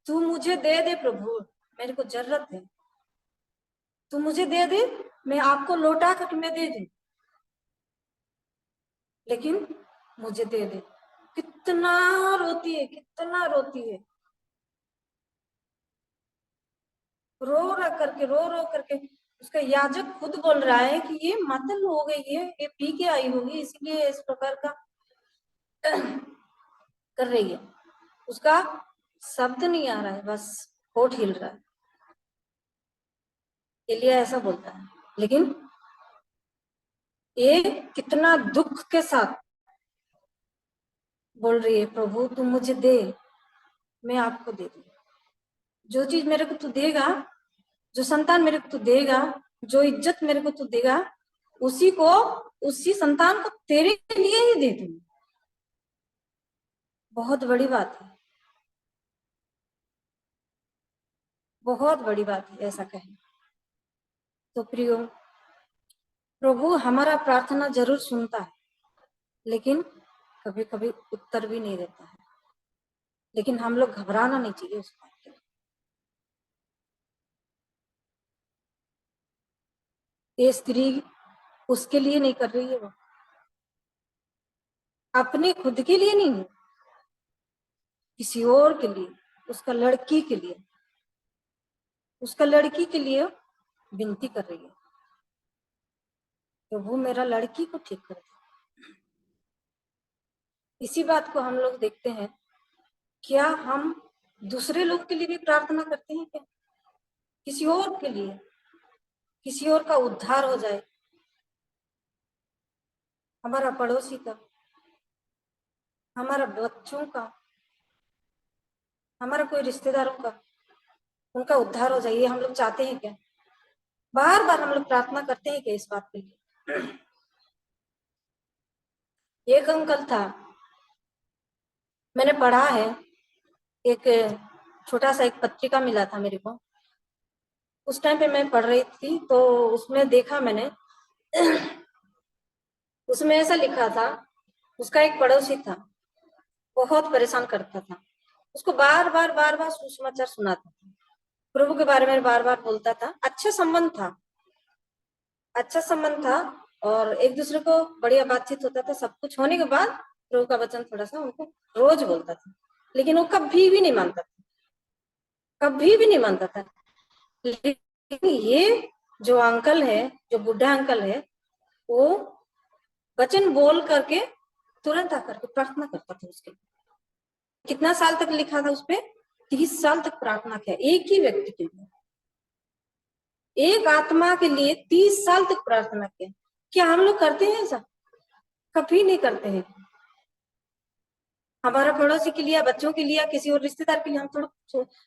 तू मुझे दे दे प्रभु, मेरे को जरूरत है, तू मुझे दे दे, मैं आपको लौटा कर मैं दे दूं, लेकिन मुझे दे दे। कितना रोती है, कितना रोती है, रो रो करके। उसका याजक खुद बोल रहा है कि ये मतल हो गई है, ये पी के आई होगी, इसलिए इस प्रकार का कर रही है। उसका शब्द नहीं आ रहा है, बस होठ हिल रहा है। एलिया ऐसा बोलता है, लेकिन ये कितना दुख के साथ बोल रही है, प्रभु तू मुझे दे, मैं आपको दे दूं। जो चीज मेरे को तू देगा, जो संतान मेरे को तू देगा, जो इज्जत मेरे को तू देगा, उसी संतान को तेरे लिए ही दे दूं। बहुत बड़ी बात है, बहुत बड़ी बात है ऐसा कहना। तो प्रियो, प्रभु हमारा प्रार्थना जरूर सुनता है, लेकिन कभी कभी उत्तर भी नहीं देता है। लेकिन हम लोग घबराना नहीं चाहिए उस बात के लिए। ये स्त्री उसके लिए नहीं कर रही है, वो अपने खुद के लिए नहीं है, किसी और के लिए, उसका लड़की के लिए, उसका लड़की के लिए विनती कर रही है, प्रभु मेरा लड़की को ठीक कर दे। इसी बात को हम लोग देखते हैं, क्या हम दूसरे लोग के लिए भी प्रार्थना करते हैं क्या? किसी और के लिए, किसी और का उद्धार हो जाए, हमारा पड़ोसी का, हमारा बच्चों का, हमारा कोई रिश्तेदारों का, उनका उद्धार हो जाए, ये हम लोग चाहते हैं क्या? बार बार हम लोग प्रार्थना करते हैं क्या इस बात के लिए? एक अंकल था, मैंने पढ़ा है, एक छोटा सा एक पत्रिका मिला था मेरे को, उस टाइम पे मैं पढ़ रही थी, तो उसमें देखा मैंने उसमें ऐसा लिखा था, उसका एक पड़ोसी था, बहुत परेशान करता था, उसको बार बार सुसमाचार सुनाता था, प्रभु के बारे में बार बार बोलता था, अच्छा संबंध था, अच्छा संबंध था, और एक दूसरे को बढ़िया बातचीत होता था। सब कुछ होने के बाद प्रभु का वचन थोड़ा सा उनको रोज बोलता था, लेकिन वो कभी भी नहीं मानता था, कभी भी नहीं मानता था। लेकिन ये जो अंकल है, जो बुढ़ा अंकल है, वो वचन बोल करके तुरंत आकर के प्रार्थना करता था उसके लिए। कितना साल तक लिखा था उसपे? 30 साल तक प्रार्थना किया एक ही व्यक्ति के लिए, एक आत्मा के लिए 30 साल तक प्रार्थना किया। क्या हम लोग करते हैं ऐसा? कभी नहीं करते हैं। हमारा पड़ोसी के लिए, बच्चों के लिए, किसी और रिश्तेदार के लिए हम थोड़ा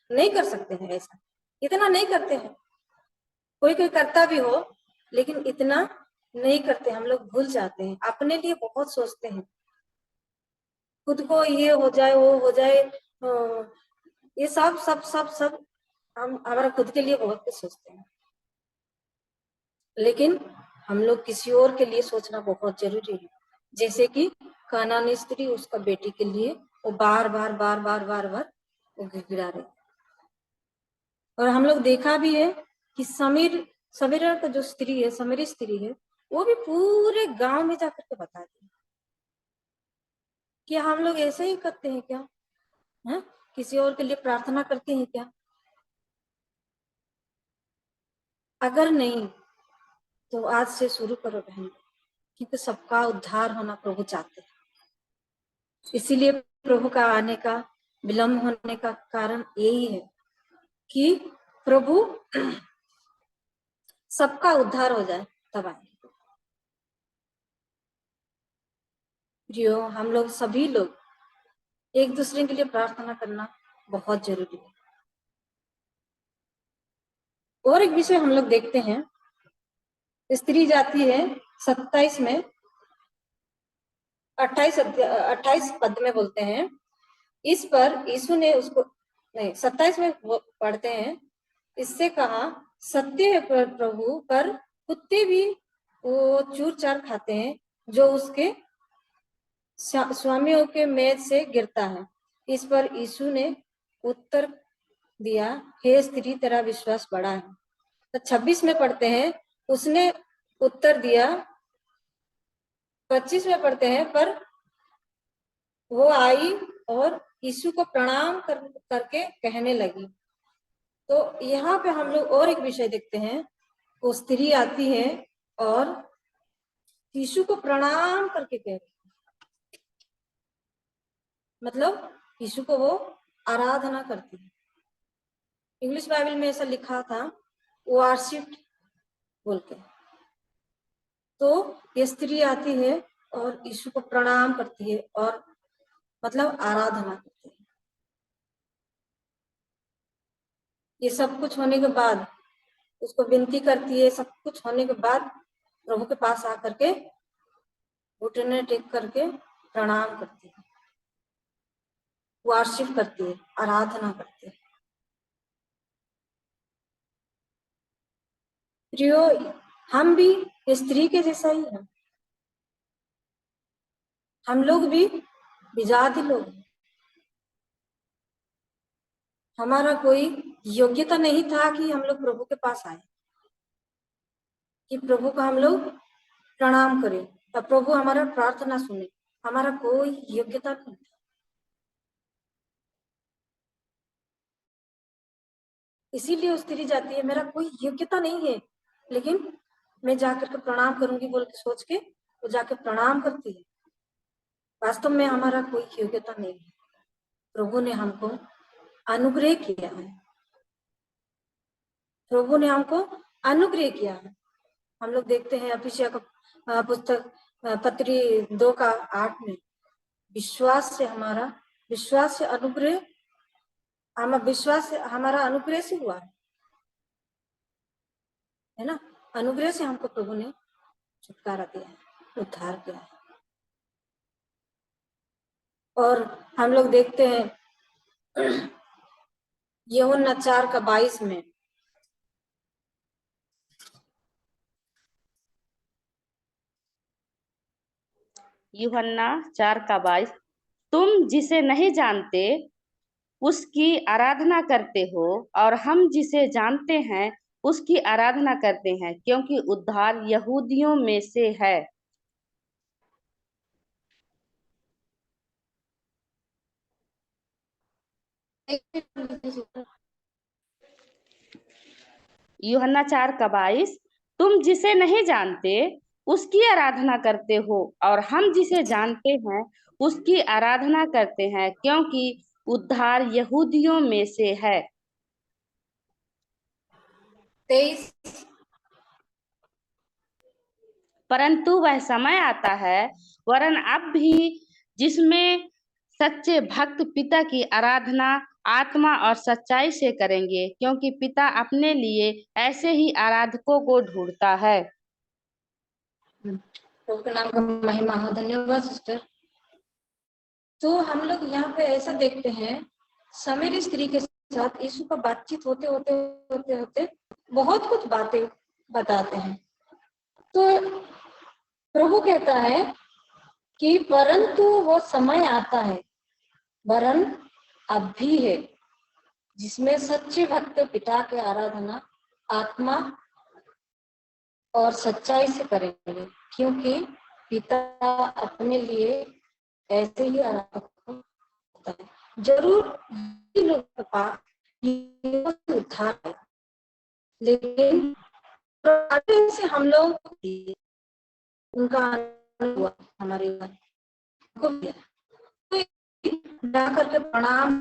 नहीं कर सकते हैं ऐसा, इतना नहीं करते हैं। कोई कोई करता भी हो, लेकिन इतना नहीं करते, हम लोग भूल जाते हैं, अपने लिए बहुत सोचते हैं, खुद को ये हो जाए, वो हो जाए, ये सब सब सब सब हम हमारा खुद के लिए बहुत कुछ सोचते हैं। लेकिन हम लोग किसी और के लिए सोचना बहुत जरूरी है। जैसे कि कानानी स्त्री, उसका बेटी के लिए वो बार बार वो गिड़गिड़ा रही। और हम लोग देखा भी है कि समीरा का जो स्त्री है, समीरी स्त्री है, वो भी पूरे गांव में जाकर के बताती है। क्या हम लोग ऐसे ही करते हैं क्या? है? किसी और के लिए प्रार्थना करते हैं क्या? अगर नहीं तो आज से शुरू करो बहन, क्योंकि सबका उद्धार होना प्रभु चाहते हैं। इसीलिए प्रभु का आने का विलंब होने का कारण यही है कि प्रभु सबका उद्धार हो जाए, तब आए। जो हम लोग सभी लोग एक दूसरे के लिए प्रार्थना करना बहुत जरूरी है। और एक विषय हम लोग देखते हैं स्त्री जाति है 27 में 28 पद में बोलते हैं, इस पर यीशु ने उसको नहीं 27 में पढ़ते हैं, इससे कहा सत्य है प्रभु, पर कुत्ते भी वो चूर चार खाते हैं जो उसके स्वामियों के मेज से गिरता है। इस पर यीशु ने उत्तर दिया, हे स्त्री तेरा विश्वास बड़ा है। तो 26 में पढ़ते हैं, उसने उत्तर दिया, 25 में पढ़ते हैं, पर वो आई और यीशु को प्रणाम करके कहने लगी। तो यहाँ पे हम लोग और एक विषय देखते हैं, वो स्त्री आती है और यीशु को प्रणाम करके कह रही, मतलब यीशु को वो आराधना करती है। इंग्लिश बाइबल में ऐसा लिखा था, वर्शिप बोल के। तो ये स्त्री आती है और यीशु को प्रणाम करती है और मतलब आराधना करती है। ये सब कुछ होने के बाद उसको विनती करती है, सब कुछ होने के बाद प्रभु के पास आकर के घुटने टेक करके प्रणाम करती है, वर्शिप करती है, आराधना करती है। प्रियो, हम भी स्त्री के जैसा ही हैं, हम लोग भी विजाति लोग हैं। हमारा कोई योग्यता नहीं था कि हम लोग प्रभु के पास आए, कि प्रभु का हम लोग प्रणाम करें, तब प्रभु हमारा प्रार्थना सुने। हमारा कोई योग्यता नहीं था, इसीलिए वो स्त्री जाती है, मेरा कोई योग्यता नहीं है, लेकिन मैं जाकर के प्रणाम करूंगी बोल के सोच के वो जाके प्रणाम करती है। वास्तव में हमारा कोई योग्यता नहीं है, प्रभु ने हमको अनुग्रह किया है, प्रभु ने हमको अनुग्रह किया है। हम लोग देखते हैं अफिसिया का पुस्तक पत्री 2:8 में, विश्वास से अनुग्रह, हमारा अनुग्रह से हुआ है ना। अनुग्रह से हमको प्रभु ने छुटकारा दिया है, उद्धार किया है। और हम लोग देखते हैं यूहन्ना 4:22 में, यूहन्ना 4:22, तुम जिसे नहीं जानते उसकी आराधना करते हो और हम जिसे जानते हैं उसकी आराधना करते हैं, क्योंकि उद्धार यहूदियों में से है। यूहन्ना 4:22, तुम जिसे नहीं जानते उसकी आराधना करते हो और हम जिसे जानते हैं उसकी आराधना करते हैं, क्योंकि उद्धार यहूदियों में से है। 23, परंतु वह समय आता है, वरन अब भी, जिसमें सच्चे भक्त पिता की आराधना आत्मा और सच्चाई से करेंगे, क्योंकि पिता अपने लिए ऐसे ही आराधकों को ढूंढता है। प्रभु के नाम का महिमा हो। धन्यवाद सिस्टर। तो हम लोग यहाँ पे ऐसा देखते हैं, समीर स्त्री के साथ यीशु का बातचीत होते होते बहुत कुछ बातें बताते हैं। तो प्रभु कहता है कि परंतु वो समय आता है, वरन अब भी है, जिसमें सच्चे भक्त पिता के आराधना आत्मा और सच्चाई से करेंगे, क्योंकि पिता अपने लिए ऐसे ही आराधक होता है। जरूर लोगों के पास उद्धार है, लेकिन से हम लोग उनका हुआ हमारे को जाकर के प्रणाम।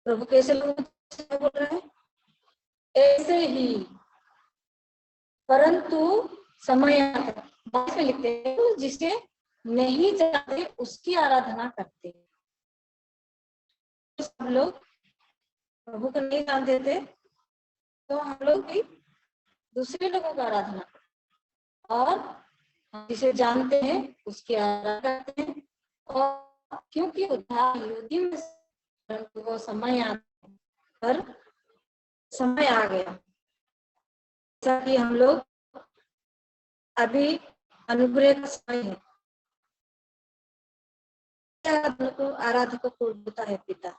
प्रभु कैसे लोग बोल रहे हैं, ऐसे ही, परंतु समय बाद में लिखते हैं, जिसे नहीं जानते उसकी आराधना करते हैं। हम लोग प्रभु को नहीं जानते थे, तो हम लोग भी दूसरे लोगों का आराधना करते, और हम जिसे जानते हैं उसकी आराधना करते हैं। और क्योंकि उद्धार यहूदी में परंतु वो समय आ गया, जैसा कि हम लोग अभी अनुग्रह का समय है। आराधकों को होता है पिता,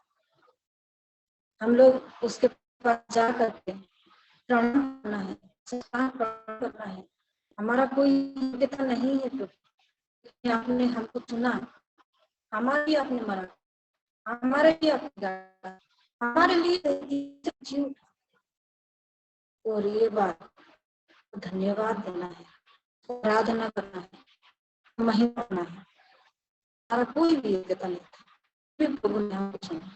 हम लोग उसके पास जा करके प्रणाम करना है, प्रणाम करना है। हमारा कोई योग्यता नहीं है प्रभु, आपने हमको चुना, हमारी आपने मरा, हमारे लिए आपने गाया, हमारे लिए जीव, और ये बात धन्यवाद देना है, आराधना करना है, महिमा करना है। हमारा कोई भी योग्यता नहीं था, फिर प्रभु ने हमको चुना।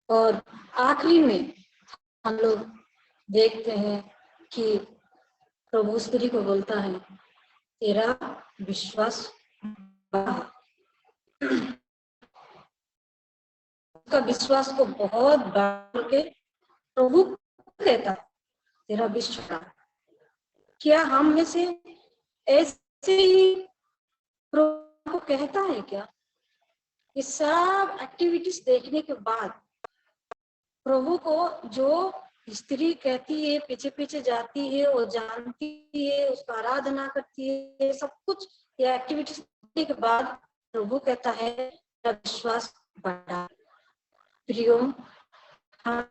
और आखिरी में हम लोग देखते हैं कि प्रभु स्त्री को बोलता है, तेरा विश्वास बड़ा है। उसका विश्वास को बहुत बढ़ा के प्रभु कहता है, तेरा विश्वास। क्या हम में से ऐसे ही प्रभु को कहता है क्या? ये सब एक्टिविटीज देखने के बाद प्रभु को जो स्त्री कहती है, पीछे पीछे जाती है, वो जानती है, उसका आराधना करती है, सब कुछ ये एक्टिविटीज देखने के बाद प्रभु कहता है तेरा विश्वास बढ़ा। प्रियो, हम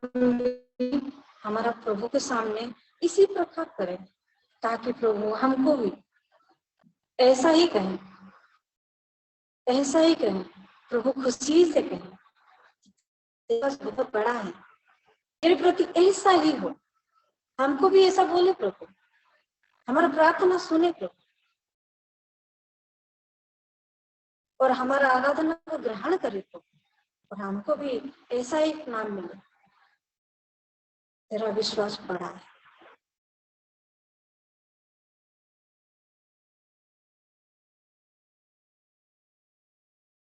हमारा प्रभु के सामने इसी प्रकार करें ताकि प्रभु हमको भी ऐसा ही कहें, ऐसा ही कहें, प्रभु खुशी से कहें, तेरा बहुत बड़ा है, तेरे प्रति ऐसा ही हो। हमको भी ऐसा बोले प्रभु, हमारा प्रार्थना सुने प्रभु, और हमारा आराधना को ग्रहण करे प्रभु, और हमको भी ऐसा ही नाम मिले, तेरा विश्वास बड़ा है।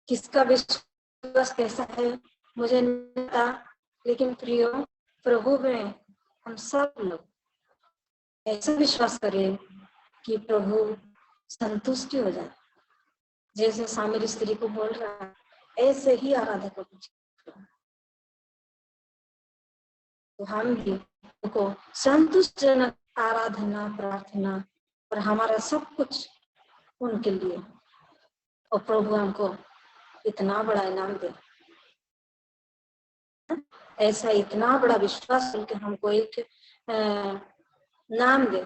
किसका विश्वास कैसा है मुझे नहीं पता, लेकिन प्रियो प्रभु में हम सब लोग ऐसा विश्वास करें कि प्रभु संतुष्टि हो जाए। जैसे सामरी स्त्री को बोल रहा है, ऐसे ही आराधकों को। तो हम भी उनको संतुष्टजनक आराधना, प्रार्थना और हमारा सब कुछ उनके लिए, और प्रभु हमको इतना बड़ा इनाम दे, ऐसा इतना बड़ा विश्वास करके हमको एक नाम दे।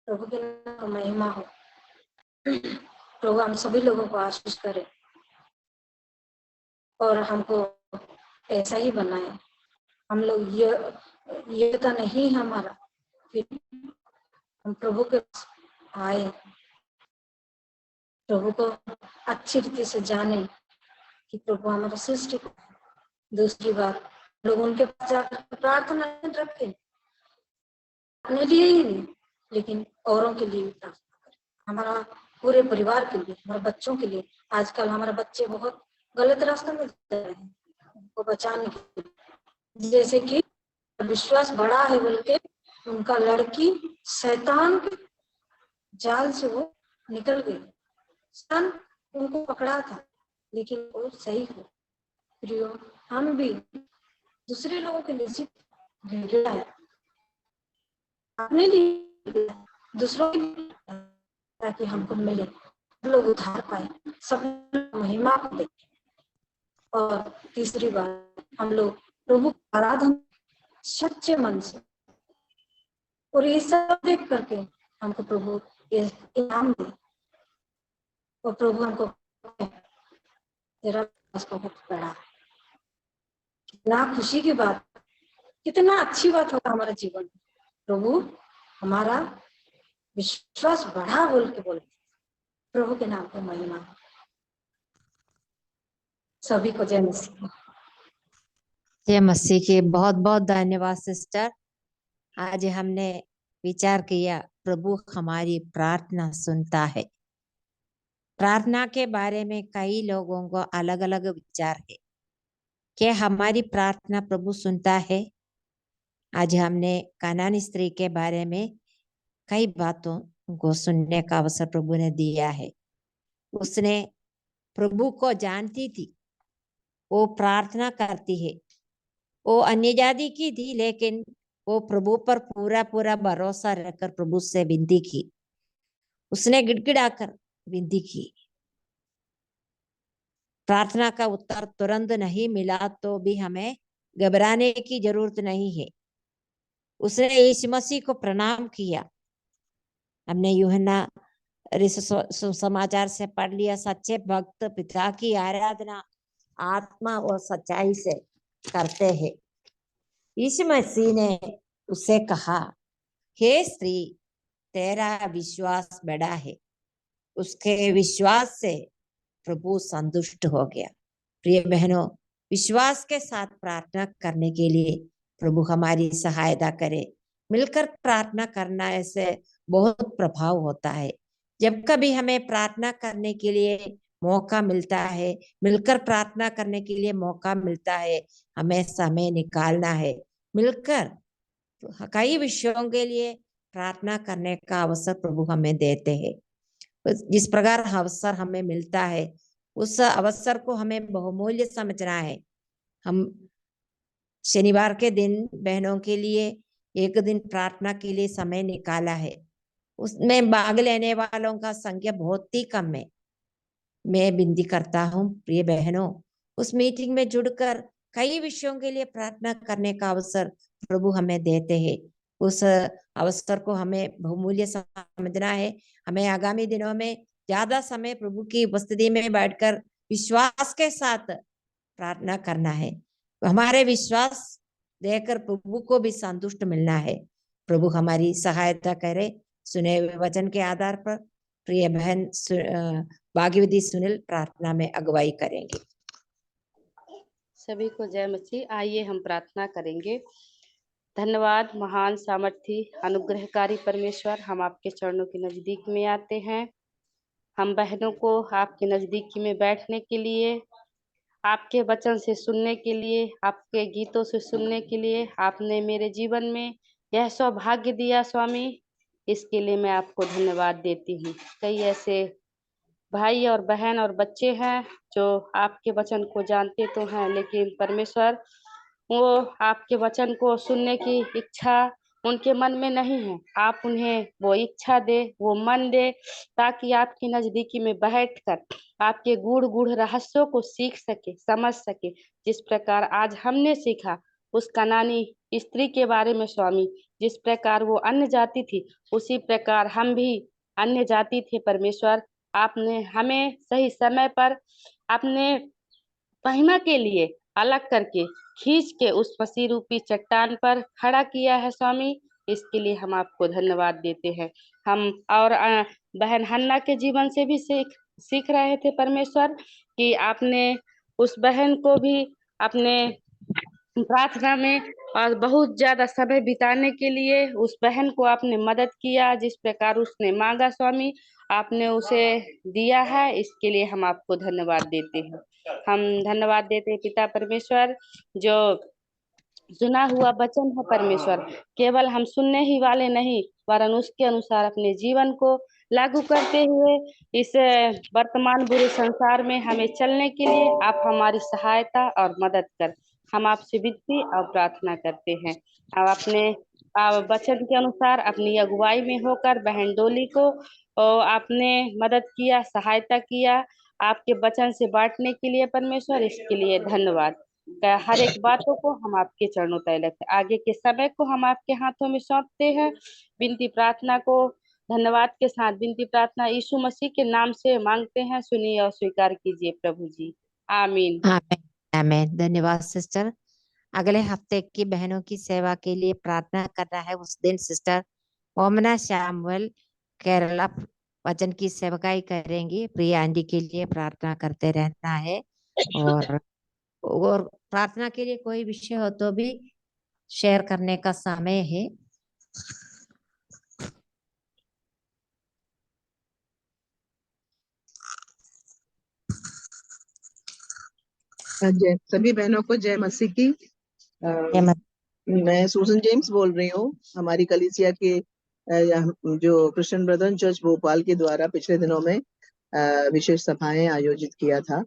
प्रभु के नाम को महिमा हो। प्रभु हम सभी लोगों को आशीष करे और हमको ऐसा ही बनाए। हम लोग ये तो नहीं है हमारा, फिर हम प्रभु के आए, प्रभु को अच्छी रीति से जाने कि प्रभु हमारा सृष्टि। दूसरी बात, लोग उनके पास जाकर प्रार्थना रखें, अपने लिए ही नहीं लेकिन औरों के लिए भी प्रार्थना करें, हमारा पूरे परिवार के लिए, हमारे बच्चों के लिए। आजकल हमारे बच्चे बहुत गलत रास्ते में जा रहे हैं, उनको बचाने के लिए। जैसे कि विश्वास बड़ा है बोल के उनका लड़की शैतान के जाल से वो निकल गई, शैतान उनको पकड़ा था, लेकिन वो सही हो। प्रियो, हम भी दूसरे लोगों के लिए भेजा है, अपने लिए, दूसरों के लिए, ताकि हमको मिले, सब लोग उद्धार पाए, सब महिमा को देखें। और तीसरी बात, हम लोग प्रभु आराधना सच्चे मन से, और ये सब देख करके हमको प्रभु इनाम दे, और प्रभु हमको तेरा बहुत बड़ा है। कितना खुशी की बात, कितना अच्छी बात होगा हमारा जीवन। प्रभु हमारा विश्वास बढ़ा बोल के बोलते, प्रभु के नाम को महिमा। सभी को जय मसीह। जय मसीह के बहुत बहुत धन्यवाद सिस्टर। आज हमने विचार किया प्रभु हमारी प्रार्थना सुनता है। प्रार्थना के बारे में कई लोगों को अलग अलग विचार है, क्या हमारी प्रार्थना प्रभु सुनता है? आज हमने कनानी स्त्री के बारे में कई बातों को सुनने का अवसर प्रभु ने दिया है। उसने प्रभु को जानती थी, वो प्रार्थना करती है। वो अन्य जाति की थी, लेकिन वो प्रभु पर पूरा पूरा भरोसा रखकर प्रभु से विनती की। उसने गिड़गिड़ाकर विनती की। प्रार्थना का उत्तर तुरंत नहीं मिला तो भी हमें घबराने की जरूरत नहीं है। उसने यीशु मसीह को प्रणाम किया। हमने यूहन्ना समाचार से पढ़ लिया, सच्चे भक्त पिता की आराधना आत्मा और सच्चाई से करते हैं। यीशु मसीह ने उससे कहा, हे स्त्री, तेरा विश्वास बड़ा है। उसके विश्वास से प्रभु संतुष्ट हो गया। प्रिय बहनों, विश्वास के साथ प्रार्थना करने के लिए प्रभु हमारी सहायता करे। मिलकर प्रार्थना करना ऐसे बहुत प्रभाव होता है। जब कभी हमें प्रार्थना करने के लिए मौका मिलता है, मिलकर प्रार्थना करने के लिए मौका मिलता है, हमें समय निकालना है। मिलकर कई विषयों के लिए प्रार्थना करने का अवसर प्रभु हमें देते हैं। जिस प्रकार अवसर हमें मिलता है, उस अवसर को हमें बहुमूल्य समझना है। हम शनिवार के दिन बहनों के लिए एक दिन प्रार्थना के लिए समय निकाला है। उसमें भाग लेने वालों का संख्या बहुत ही कम है। मैं विनती करता हूँ प्रिय बहनों, उस मीटिंग में जुड़कर कई विषयों के लिए प्रार्थना करने का अवसर प्रभु हमें देते हैं। उस अवसर को हमें बहुमूल्य समझना है। हमें आगामी दिनों में ज्यादा समय प्रभु की उपस्थिति में बैठकर विश्वास के साथ प्रार्थना करना है। हमारे विश्वास देकर प्रभु को भी संतुष्ट मिलना है। प्रभु हमारी सहायता करे। सुने हुए वचन के आधार पर प्रिय बहन भाग्यवती सुनील प्रार्थना में अगुवाई करेंगे। सभी को जय मसीह। आइए हम प्रार्थना करेंगे। धन्यवाद महान सामर्थी अनुग्रहकारी परमेश्वर, हम आपके चरणों के नजदीक में आते हैं। हम बहनों को आपके नजदीकी में बैठने के लिए, आपके वचन से सुनने के लिए, आपके गीतों से सुनने के लिए आपने मेरे जीवन में यह सौभाग्य दिया स्वामी, इसके लिए मैं आपको धन्यवाद देती हूँ। कई ऐसे भाई और बहन और बच्चे हैं जो आपके वचन को जानते तो हैं, लेकिन परमेश्वर वो आपके वचन को सुनने की इच्छा उनके मन में नहीं है। आप उन्हें वो इच्छा दे, वो मन दे, ताकि आपकी नजदीकी में बैठकर आपके गूढ़ गूढ़ रहस्यों को सीख सके, समझ सके। जिस प्रकार आज हमने सीखा उस कनानी स्त्री के बारे में स्वामी, जिस प्रकार वो अन्य जाति थी, उसी प्रकार हम भी अन्य जाति थे परमेश्वर। आपने हमें सही समय पर अपने महिमा के लिए अलग करके खींच के उस मसीह रूपी चट्टान पर खड़ा किया है स्वामी, इसके लिए हम आपको धन्यवाद देते हैं। हम और बहन हन्ना के जीवन से भी सीख रहे थे परमेश्वर कि आपने उस बहन को भी अपने प्रार्थना में और बहुत ज्यादा समय बिताने के लिए उस बहन को आपने मदद किया। जिस प्रकार उसने मांगा स्वामी, आपने उसे दिया है, इसके लिए हम आपको धन्यवाद देते हैं। हम धन्यवाद देते हैं पिता परमेश्वर, जो सुना हुआ वचन है परमेश्वर, केवल हम सुनने ही वाले नहीं वरन उसके अनुसार अपने जीवन को लागू करते हुए इस वर्तमान बुरे संसार में हमें चलने के लिए आप हमारी सहायता और मदद कर। हम आपसे विनती और प्रार्थना करते हैं। अब अपने वचन के अनुसार अपनी अगुवाई में होकर बहन डोली को आपने मदद किया, सहायता किया आपके वचन से बांटने के लिए परमेश्वर, इसके लिए धन्यवाद। हर एक बातों को हम आपके चरणों तय रखते, आगे के समय को हम आपके हाथों में सौंपते हैं। विनती प्रार्थना को धन्यवाद के साथ विनती प्रार्थना यीशु मसीह के नाम से मांगते हैं, सुनिए और स्वीकार कीजिए प्रभु जी, आमीन। आमीन आमीन। धन्यवाद सिस्टर। अगले हफ्ते की बहनों की सेवा के लिए प्रार्थना करना है। उस दिन सिस्टर ओमना शामुएल केरला वचन की सेवकाई करेंगी। प्रिया आंटी के लिए प्रार्थना करते रहना है। और प्रार्थना के लिए कोई विषय हो तो भी शेयर करने का समय है। सभी बहनों को जय मसीह की। मैं सूजन जेम्स बोल रही हूँ, हमारी कलीसिया के जो क्रिश्चियन ब्रदर्स चर्च भोपाल के द्वारा पिछले दिनों में विशेष सभाएं आयोजित किया था,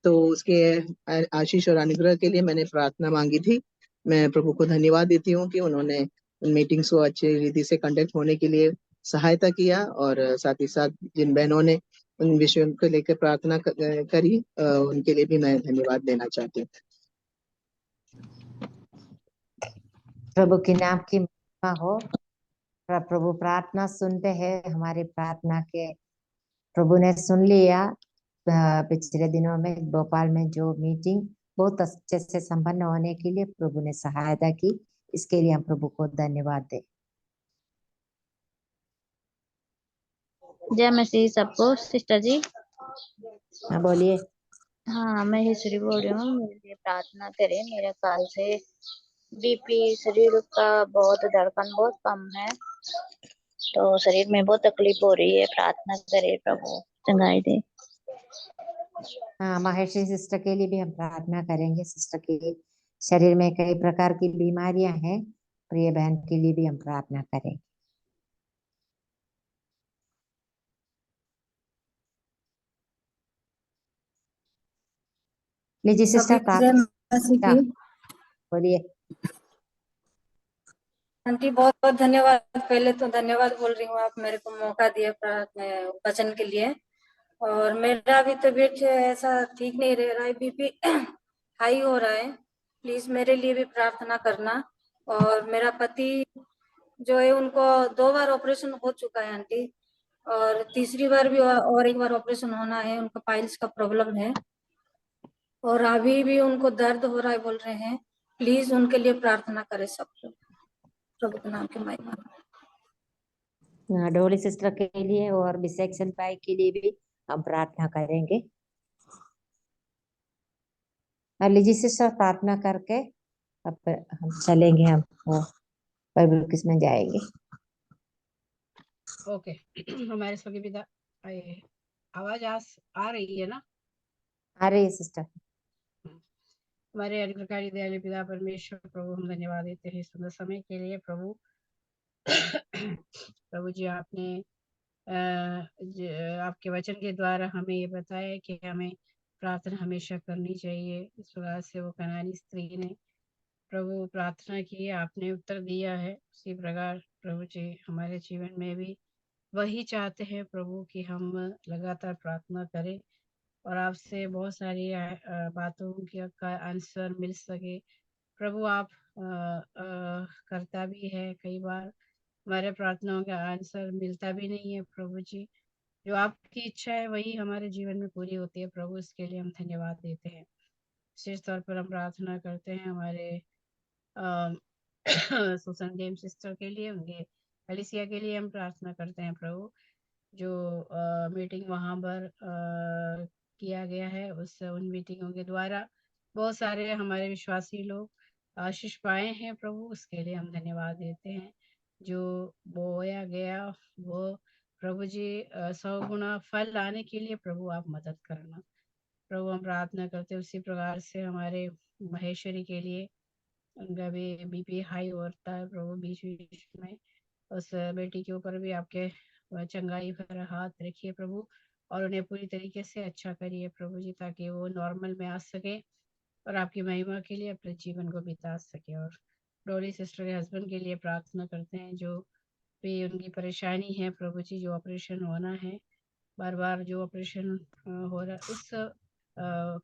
तो उसके आशीष और अनुग्रह के लिए मैंने प्रार्थना मांगी थी। मैं प्रभु को धन्यवाद देती हूँ कि उन्होंने मीटिंग्स को अच्छी रीति से कंडक्ट होने के लिए सहायता किया, और साथ ही साथ जिन बहनों ने उन विषयों को लेकर प्रार्थना करी, उनके लिए भी मैं धन्यवाद देना चाहती हूँ। प्रभु के नाम की महिमा हो। प्रभु प्रार्थना सुनते हैं, हमारी प्रार्थना के प्रभु ने सुन लिया। पिछले दिनों में भोपाल में जो मीटिंग बहुत अच्छे से संपन्न होने के लिए प्रभु ने सहायता की, इसके लिए हम प्रभु को धन्यवाद दें। जय मसीह सबको। सिस्टर जी, हाँ बोलिए। हाँ मैं हिस्ट्री बोल रही हूँ, मेरे लिए प्रार्थना करें। मेरे ख्याल से बीपी, शरीर का बहुत धड़कन बहुत कम है, तो शरीर में बहुत तकलीफ हो रही है। प्रार्थना करें, प्रभु चंगाई दे। हाँ, महेशी सिस्टर के लिए भी हम प्रार्थना करेंगे। सिस्टर के शरीर में कई प्रकार की बीमारियां हैं, प्रिय बहन के लिए भी हम प्रार्थना करेंगे। लीजिए सिस्टर प्रार्थना बोलिए। आंटी बहुत बहुत धन्यवाद। पहले तो धन्यवाद बोल रही हूँ, आप मेरे को मौका दिए वचन के लिए। और मेरा भी तबीयत ऐसा ठीक नहीं रह रहा है, बीपी हाई हो रहा है। प्लीज मेरे लिए भी प्रार्थना करना। और मेरा पति जो है, उनको 2 बार ऑपरेशन हो चुका है आंटी, और तीसरी बार भी और एक बार ऑपरेशन होना है। उनको पाइल्स का प्रॉब्लम है, और अभी भी उनको दर्द हो रहा है बोल रहे हैं। प्लीज उनके लिए प्रार्थना करें सब लोग, प्रभु के नाम की महिमा। डोली सिस्टर के लिए और बिसेक्शन भाई के लिए भी हम प्रार्थना करेंगे। लीजिए सिस्टर प्रार्थना करके अब हम चलेंगे, हम बाइबल किस में जाएंगे। ओके। हमारे सभी पिता, आवाज आ रही है ना? आ रही है सिस्टर। हमारे अनुग्रहकारी दयालु पिता परमेश्वर, प्रभु हम धन्यवाद देते हैं सुंदर समय के लिए। प्रभु प्रभु जी, आपने आपके वचन के द्वारा हमें ये बताया कि हमें प्रार्थना हमेशा करनी चाहिए। इस प्रकार से वो कनानी स्त्री ने प्रभु प्रार्थना की, आपने उत्तर दिया है। उसी प्रकार प्रभु जी हमारे जीवन में भी वही चाहते हैं प्रभु कि हम लगातार प्रार्थना करें और आपसे बहुत सारी बातों का आंसर मिल सके। प्रभु आप करता भी है, कई बार हमारे प्रार्थनाओं का आंसर मिलता भी नहीं है। प्रभु जी, जो आपकी इच्छा है वही हमारे जीवन में पूरी होती है। प्रभु इसके लिए हम धन्यवाद देते हैं। विशेष तौर पर हम प्रार्थना करते हैं हमारे सुसन जेम सिस्टर के लिए, उनके एलिसिया के लिए हम प्रार्थना करते हैं। प्रभु जो मीटिंग वहाँ पर किया गया है, उन मीटिंगों के द्वारा बहुत सारे हमारे विश्वासी लोग आशीष पाए हैं। प्रभु उसके लिए हम धन्यवाद देते हैं। जो बोया गया वो प्रभु जी 100 गुना फल लाने के लिए प्रभु आप मदद करना। प्रभु हम प्रार्थना करते उसी प्रकार से हमारे महेश्वरी के लिए, उनका भी बीपी हाई होता है प्रभु बीच बीच में। उस बेटी के ऊपर भी आपके चंगाई भरा हाथ रखिए प्रभु, और उन्हें पूरी तरीके से अच्छा करिए प्रभु जी, ताकि वो नॉर्मल में आ सके और आपकी महिमा के लिए अपने जीवन को बिता सके। और डोली सिस्टर के हस्बैंड के लिए प्रार्थना करते हैं, जो भी उनकी परेशानी है प्रभु जी, जो ऑपरेशन होना है, बार बार जो ऑपरेशन हो रहा है, उस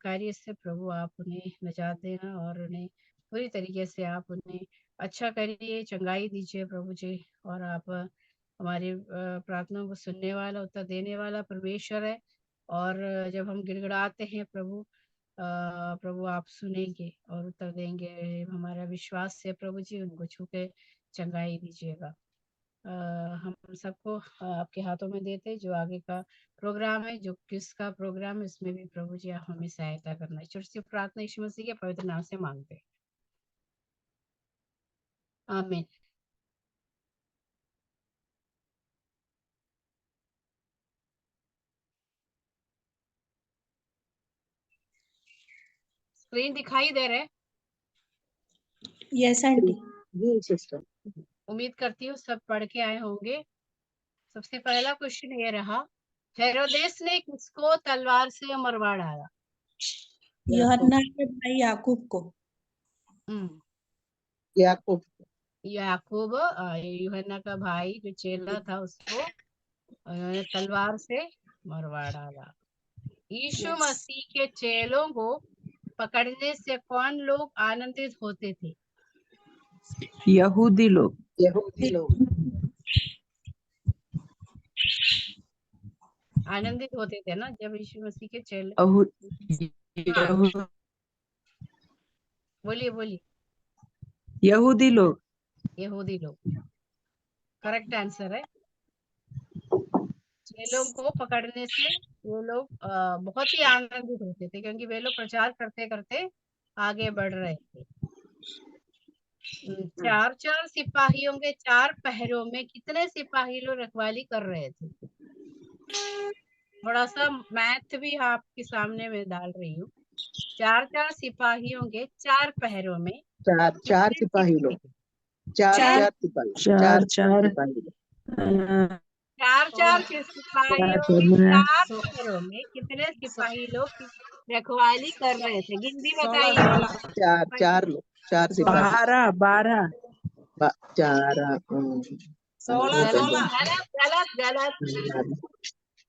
कार्य से प्रभु आप उन्हें निजात देना और उन्हें पूरी तरीके से आप उन्हें अच्छा करिए, चंगाई दीजिए प्रभु जी। और आप हमारी प्रार्थनाओं को सुनने वाला, उत्तर देने वाला परमेश्वर है, और जब हम गिड़गिड़ाते हैं प्रभु प्रभु आप सुनेंगे और उत्तर देंगे। हमारा विश्वास है प्रभु जी, उनको छू के चंगाई दीजिएगा। हम सबको आपके हाथों में देते, जो आगे का प्रोग्राम है, जो किसका प्रोग्राम है, इसमें भी प्रभु जी आप हमें सहायता करना है। छोटी सी प्रार्थना यीशु मसीह के पवित्र नाम से मांगते हैं, आमीन। स्क्रीन दिखाई दे रहे? Yes aunty. जी सिस्टर। उम्मीद करती हूँ सब पढ़ के आए होंगे। सबसे पहला क्वेश्चन ये रहा, हेरोदेस ने किसको तलवार से मरवा डाला? यूहन्ना के भाई याकूब को। याकूब। याकूब, यूहन्ना का भाई जो चेला था उसको उन्होंने तलवार से मरवा डाला। यीशु मसीह के चेलों को पकड़ने से कौन लोग आनंदित होते थे? यहूदी लोग। यहूदी लोग। आनंदित होते थे ना जब यीशु मसीह के चेले। बोलिए बोलिए। यहूदी लोग। यहूदी लोग करेक्ट आंसर है। चेलों को पकड़ने से वो लोग बहुत ही आनंदित होते थे क्योंकि वे लोग प्रचार करते करते आगे बढ़ रहे थे। 4 सिपाहियों के 4 पहरों में कितने सिपाही लोग रखवाली कर रहे थे? थोड़ा सा मैथ भी आपके सामने में डाल रही हूँ। 4 सिपाहियों के 4 पहरों में 4 सिपाही लोग। 4 सिपाही। 4 सिपाहियों के 4 पहरों में कितने सिपाही लोग रखवाली कर रहे थे? गिनती बताइए। 4 लोग। 4 सिपाही। 12। 4 गलत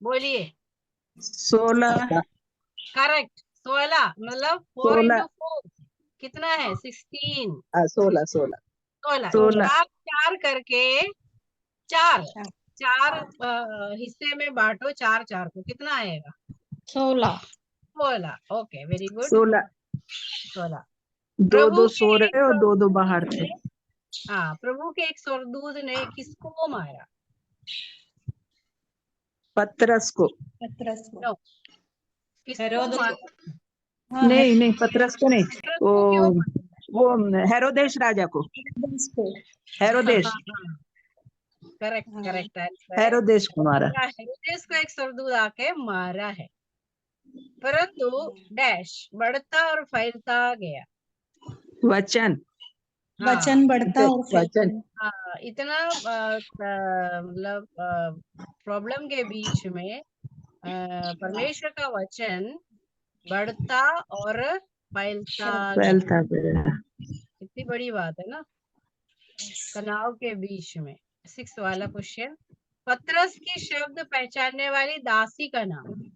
बोलिए। 16। करेक्ट 16 मतलब 4 into 4 कितना है? 16। 16 4 करके 4 हिस्से में बांटो 4 को कितना आएगा? 16। Okay very good. 16। 2 सो रहे और 2 बाहर थे। हाँ, प्रभु के एक स्वर्गदूत ने किसको मारा? पतरस को। नो, किसको मारा? नहीं पतरस को नहीं, वो हेरोदेश राजा को। हेरोदेश। Correct answer. हेरोदेश को मारा। हेरोदेश को एक स्वर्गदूत आके मारा है, परंतु डैश बढ़ता और फैलता गया। वचन बढ़ता और वचन। हाँ, इतना मतलब प्रॉब्लम के बीच में परमेश्वर का वचन बढ़ता और फैलता गया। इतनी बड़ी बात है ना तनाव के बीच में। 6 वाला क्वेश्चन, पतरस की शब्द पहचानने वाली दासी का नाम?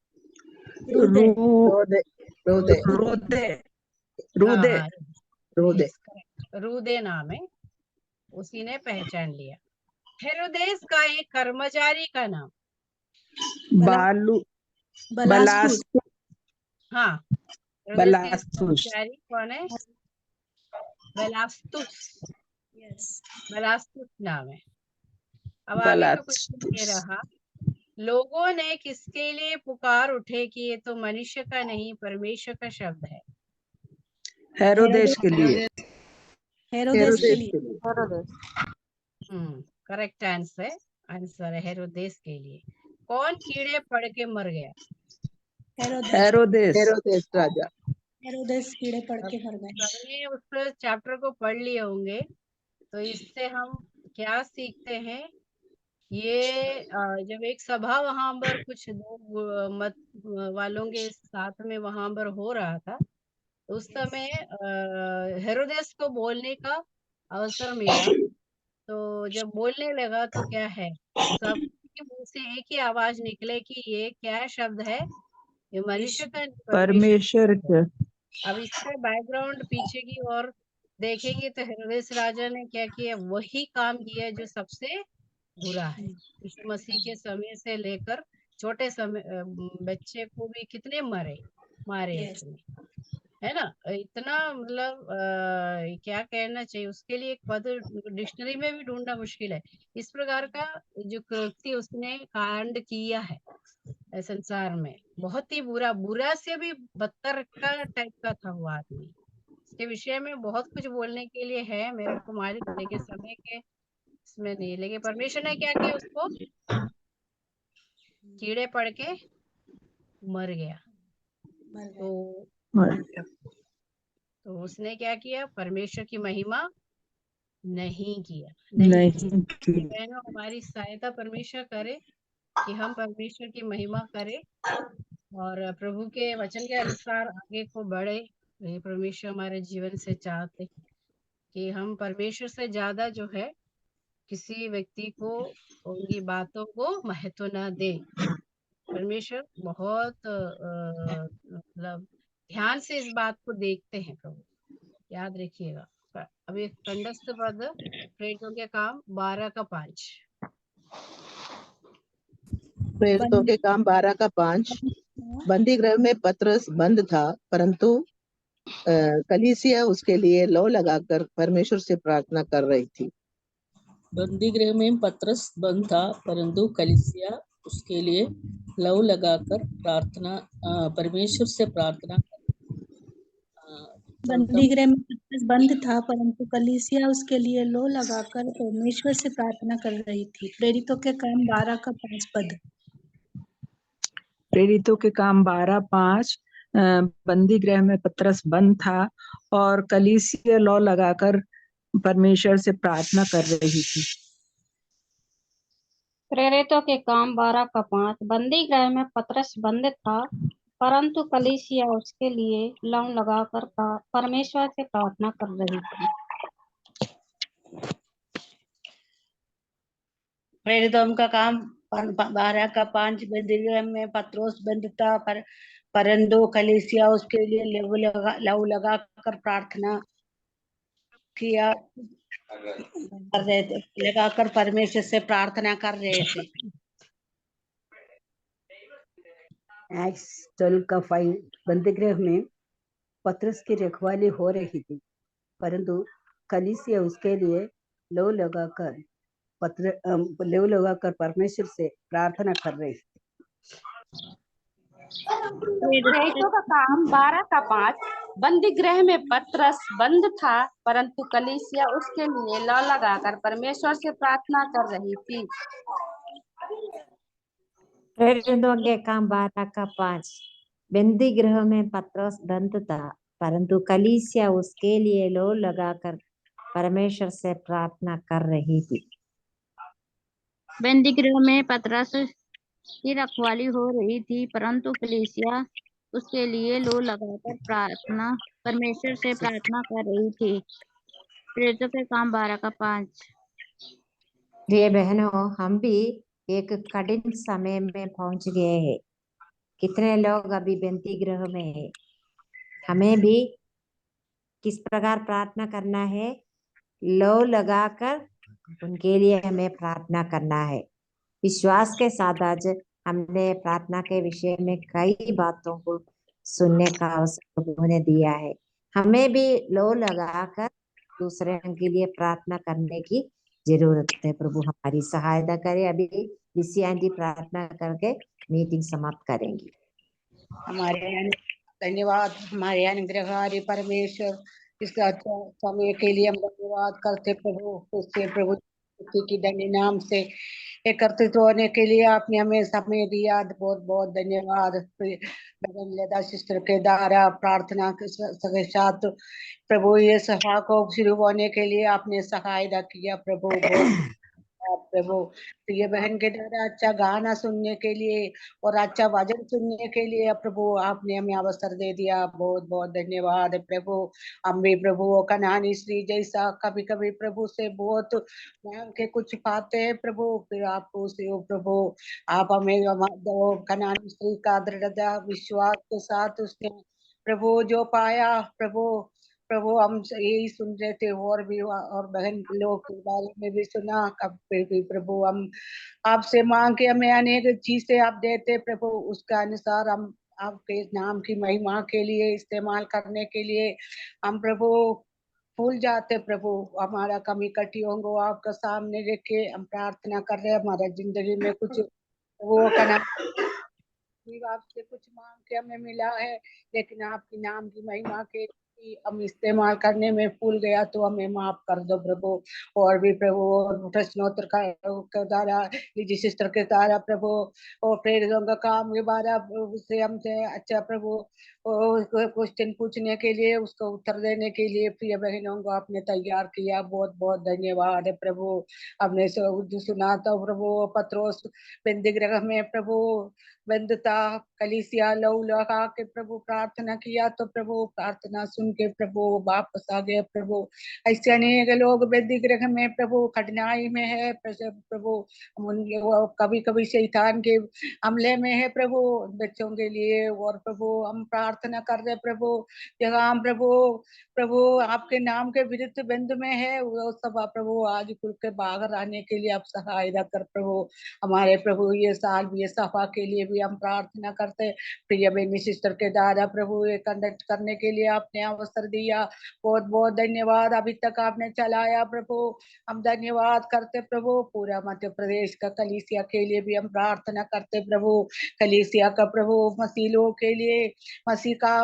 रूदे नाम है, उसी ने पहचान लिया। हेरोदेस का एक कर्मचारी का नाम? बलास्तुस। हाँ, कर्मचारी कौन है? बलास्तुस नाम है। अब आगे का क्वेश्चन ये रहा, लोगों ने किसके लिए पुकार उठे कि ये तो मनुष्य का नहीं परमेश्वर का शब्द है? हेरोदेस के लिए। करेक्ट आंसर है हेरोदेस के लिए। कौन कीड़े पड़ के मर गया? हेरोदेस राजा। हेरोदेस कीड़े पड़ के मर गए। सबने उस चैप्टर को पढ़ लिए होंगे, तो इससे हम क्या सीखते हैं? ये जब एक सभा वहां पर कुछ लोग मत वालों के साथ में वहां पर हो रहा था, उस समय हेरोदेस को बोलने का अवसर मिला। तो जब बोलने लगा तो क्या है, सबके मुंह से एक ही आवाज निकले कि ये क्या शब्द है? ये मनुष्य का परमेश्वर का। अब इसका बैकग्राउंड पीछे की ओर देखेंगे तो हेरोदेस राजा ने क्या किया? वही काम किया जो सबसे बुरा है। यीशु मसीह के समय से लेकर छोटे समय बच्चे को भी कितने मारे उसने, है ना? इतना मतलब क्या कहना चाहिए उसके लिए, एक पद डिक्शनरी में भी ढूंढना मुश्किल है। इस प्रकार का जो कृत्य उसने कांड किया है संसार में, बहुत ही बुरा से भी बदतर का टाइप का था वो आदमी। इसके विषय में बहुत कुछ बोलने के लिए है मेरे को मालूम, लेकिन समय के इसमें नहीं। लेकिन परमेश्वर ने क्या किया? उसको कीड़े पड़ के मर गया। तो उसने क्या किया? परमेश्वर की महिमा नहीं किया। नहीं किया। बहनों, हमारी सहायता परमेश्वर करे कि हम परमेश्वर की महिमा करें और प्रभु के वचन के अनुसार आगे को बढ़े। ये परमेश्वर हमारे जीवन से चाहते कि हम परमेश्वर से ज्यादा जो है किसी व्यक्ति को उनकी बातों को महत्व न दे। परमेश्वर बहुत मतलब ध्यान से इस बात को देखते हैं। प्रभु याद रखिएगा। अभी कंडस्थ पद प्रेरितों के काम 12:5। प्रेरितों के काम 12:5। बंदी गृह में पतरस बंद था, परंतु कलीसिया उसके लिए लौ लगाकर परमेश्वर से प्रार्थना कर रही थी। बंदी गृह में पतरस बंद था, परंतु कलीसिया उसके लिए लौ लगाकर परमेश्वर से प्रार्थना बंदी गृह में पतरस बंद था, परंतु कलीसिया उसके लिए लो लगाकर परमेश्वर से प्रार्थना कर रही थी। प्रेरितों के काम 12:5 पद। प्रेरितों के काम 12:5। बंदी गृह में पतरस बंद था और कलीसिया लौ लगाकर परमेश्वर से प्रार्थना कर रही थी। प्रेरितों के काम 12:5। बंदी गृह में पतरस बंद था, परंतु कलीसिया उसके लिए लौ लगाकर परमेश्वर से प्रार्थना कर रही थी। प्रेरितों का काम 12:5। बंदी गृह में पतरस बंद था, परंतु कलीसिया उसके लिए लौ लगाकर प्रार्थना किया कर रहे थे, लगाकर परमेश्वर से प्रार्थना कर रहे थे। एक्ट्स 12:5। बंदीगृह में पतरस की रखवाली हो रही थी, परंतु कलीसिया उसके लिए लौ लगाकर परमेश्वर से प्रार्थना कर रही थी। प्रेरितों का काम 12:5। बंदी गृह में पतरस बंद था, परंतु कलीसिया उसके लिए लौ लगाकर परमेश्वर से प्रार्थना कर रही थी। प्रेरितों के काम 12:5। बंदी गृह में पतरस बंद था, परंतु कलीसिया उसके लिए लो लगाकर परमेश्वर से प्रार्थना कर रही थी। बंदी गृह में पतरस की रखवाली हो रही थी, परंतु कलीसिया उसके लिए लो लगाकर परमेश्वर से प्रार्थना कर रही थी। प्रेरितों के काम 12:5। प्रिय बहनों, हम भी एक कठिन समय में पहुंच गए हैं। कितने लोग अभी बंदी गृह में है। हमें भी किस प्रकार प्रार्थना करना है? लो लगाकर उनके लिए हमें प्रार्थना करना है। विश्वास के साथ आज हमने प्रार्थना के विषय में कई बातों को सुनने का अवसर प्रभु ने दिया है। हमें भी लो लगाकर दूसरे के लिए प्रार्थना करने की जरूरत है। प्रभु हमारी सहायता करे। अभी लिसी आंटी प्रार्थना करके मीटिंग समाप्त करेंगी। हमारे धन्यवाद हमारे अनुग्रहकारी परमेश्वर, इस अच्छा समय के लिए हम धन्यवाद करते प्रभु। उससे प्रभु की धन्य नाम से एकत्रित होने के लिए आपने हमें समय दिया। बहुत बहुत धन्यवाद। लता सिस्टर के द्वारा प्रार्थना के साथ प्रभु ये सभा को शुरू होने के लिए आपने सहायता किया प्रभु। बहुत प्रभु प्रिय बहन के द्वारा अच्छा गाना सुनने के लिए और अच्छा भजन सुनने के लिए प्रभु आपने हमें अवसर दे दिया। बहुत बहुत धन्यवाद प्रभु। हम भी प्रभु कनानी श्री जैसा कभी कभी प्रभु से बहुत मांग के कुछ पाते हैं प्रभु, फिर आपको से प्रभु आप हमें कनानी श्री का दृढ़ता विश्वास के साथ उसने प्रभु जो पाया प्रभु हम यही सुन रहे थे और भी और बहन लोग के बारे में भी सुना। कब फिर भी प्रभु हम आपसे मांग के हमें अनेक चीजें आप देते प्रभु, उसका अनुसार हम आपके नाम की महिमा के लिए इस्तेमाल करने के लिए हम प्रभु भूल जाते प्रभु। हमारा कमी कटियों को आपका सामने रख के हम प्रार्थना कर रहे हैं। हमारा जिंदगी में कुछ वो करना आपसे कुछ मांग के हमें मिला है, लेकिन आपकी नाम की महिमा के हम इस्तेमाल करने में भूल गया तो हमें माफ कर दो प्रभु। और भी प्रभु प्रश्नोत्तर का द्वारा निजी सिस्टर के द्वारा प्रभु और प्रेरितों का काम के बारे से हमसे अच्छा प्रभु क्वेश्चन पूछने के लिए, उसका उत्तर देने के लिए प्रिय बहनों को आपने तैयार किया। बहुत बहुत धन्यवाद है प्रभु। हमने सुना था प्रभु पत्रोस बंदी गृह में प्रभु बंद था, कलीसिया लहू लगा के प्रभु प्रार्थना किया तो प्रभु प्रार्थना सुन के प्रभु वापस आ गए प्रभु। ऐसे अनेक लोग बंदी गृह में प्रभु कठिनाई में है प्रभु, कभी कभी शैतान के हमले में है प्रभु बच्चों के लिए। और प्रभु हम प्रार्थना कर रहे प्रभु, जहाँ हम प्रभु प्रभु आपके नाम के विरुद्ध बंद में है वो सब प्रभु आज खुल के बाहर आने के लिए आप सहायता कर प्रभु। हमारे प्रभु ये साल भी ये सफा के लिए भी हम प्रार्थना करते। प्रिय बेनी सिस्टर के द्वारा प्रभु ये कंडक्ट करने के लिए आपने अवसर दिया, बहुत बहुत धन्यवाद। अभी तक आपने चलाया प्रभु, हम धन्यवाद करते प्रभु। पूरा मध्य प्रदेश का कलीसिया के लिए भी हम प्रार्थना करते प्रभु, कलीसिया का प्रभु मसीलों के लिए, मसीह का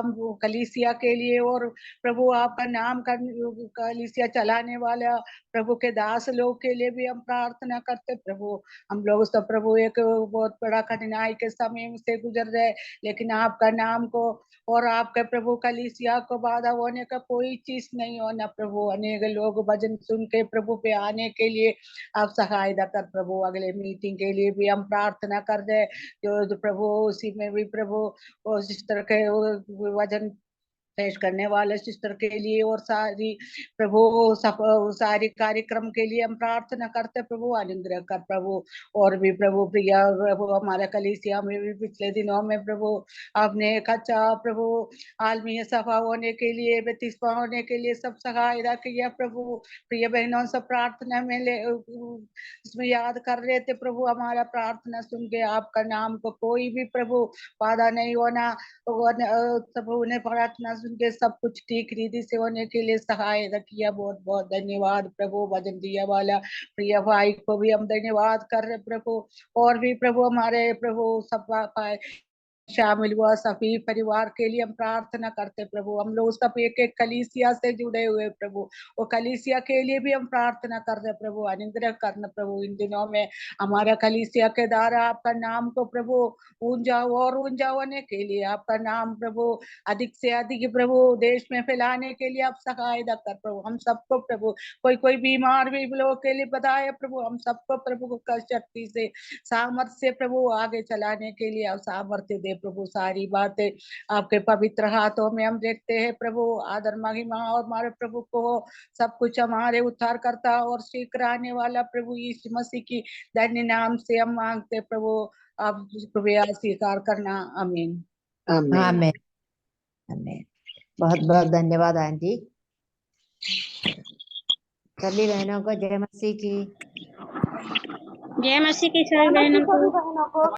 कलीसिया के लिए, और प्रभु आपका नाम कलीसिया चलाने वाला प्रभु के दास लोग के लिए भी हम प्रार्थना करते प्रभु। हम लोग सब प्रभु एक बहुत बड़ा कठिनाई के समय से गुजर रहे, लेकिन आपका नाम को और आपके प्रभु कलीसिया को बाधा होने का कोई चीज नहीं होना प्रभु। अनेक लोग भजन सुन के प्रभु पे आने के लिए आप सहायता कर प्रभु। अगले मीटिंग के लिए भी हम प्रार्थना कर रहे जो प्रभु उसी में भी प्रभु इस तरह के वजन पेश करने वाले सिस्टर के लिए और सारी प्रभु सारी कार्यक्रम के लिए हम प्रार्थना करते प्रभु। अनुग्रह कर प्रभु। और भी प्रभु प्रिया प्रभु हमारे कलीसिया में भी पिछले दिनों में प्रभु आपने एक अच्छा प्रभु आलमीय सभा होने के लिए, बपतिस्मा होने के लिए सब सहायता किया प्रभु। प्रिय बहनों सब प्रार्थना में इसमें याद कर रहे थे प्रभु। हमारा प्रार्थना सुन के आपका नाम को कोई भी प्रभु बाधा नहीं होना, प्रभु ने प्रार्थना सुन के सब कुछ ठीक रीति से होने के लिए सहायता किया। बहुत बहुत धन्यवाद प्रभु। भजन दिया वाला प्रिय भाई को भी हम धन्यवाद कर रहे प्रभु। और भी प्रभु हमारे प्रभु सब शामिल हुआ सभी परिवार के लिए हम प्रार्थना करते प्रभु। हम लोग सब एक एक कलीसिया से जुड़े हुए प्रभु, वो कलीसिया के लिए भी हम प्रार्थना कर रहे प्रभु। अनुग्रह करना प्रभु। इन दिनों में हमारा कलीसिया के द्वारा आपका नाम को प्रभु ऊंचा और ऊंचा होने के लिए, आपका नाम प्रभु अधिक से अधिक प्रभु देश में फैलाने के लिए आप सहायता कर प्रभु। हम सबको प्रभु कोई कोई बीमार भी लोगों के लिए बताए प्रभु, हम सबको प्रभु का शक्ति से सामर्थ्य से प्रभु आगे चलाने के लिए आप सामर्थ्य दे प्रभु। सारी बातें आपके पवित्र हाथों में हम देखते हैं प्रभु। आदर महिमा और हमारे प्रभु को सब कुछ हमारे उद्धार करता और शीघ्र आने वाला प्रभु यीशु मसीह की धन्य नाम से हम मांगते प्रभु। आप कृपया स्वीकार करना। आमीन आमीन। आमीन आमीन। बहुत बहुत धन्यवाद आंटी। सभी बहनों को जय मसीह की। जय मसीह की सभी बहनों को।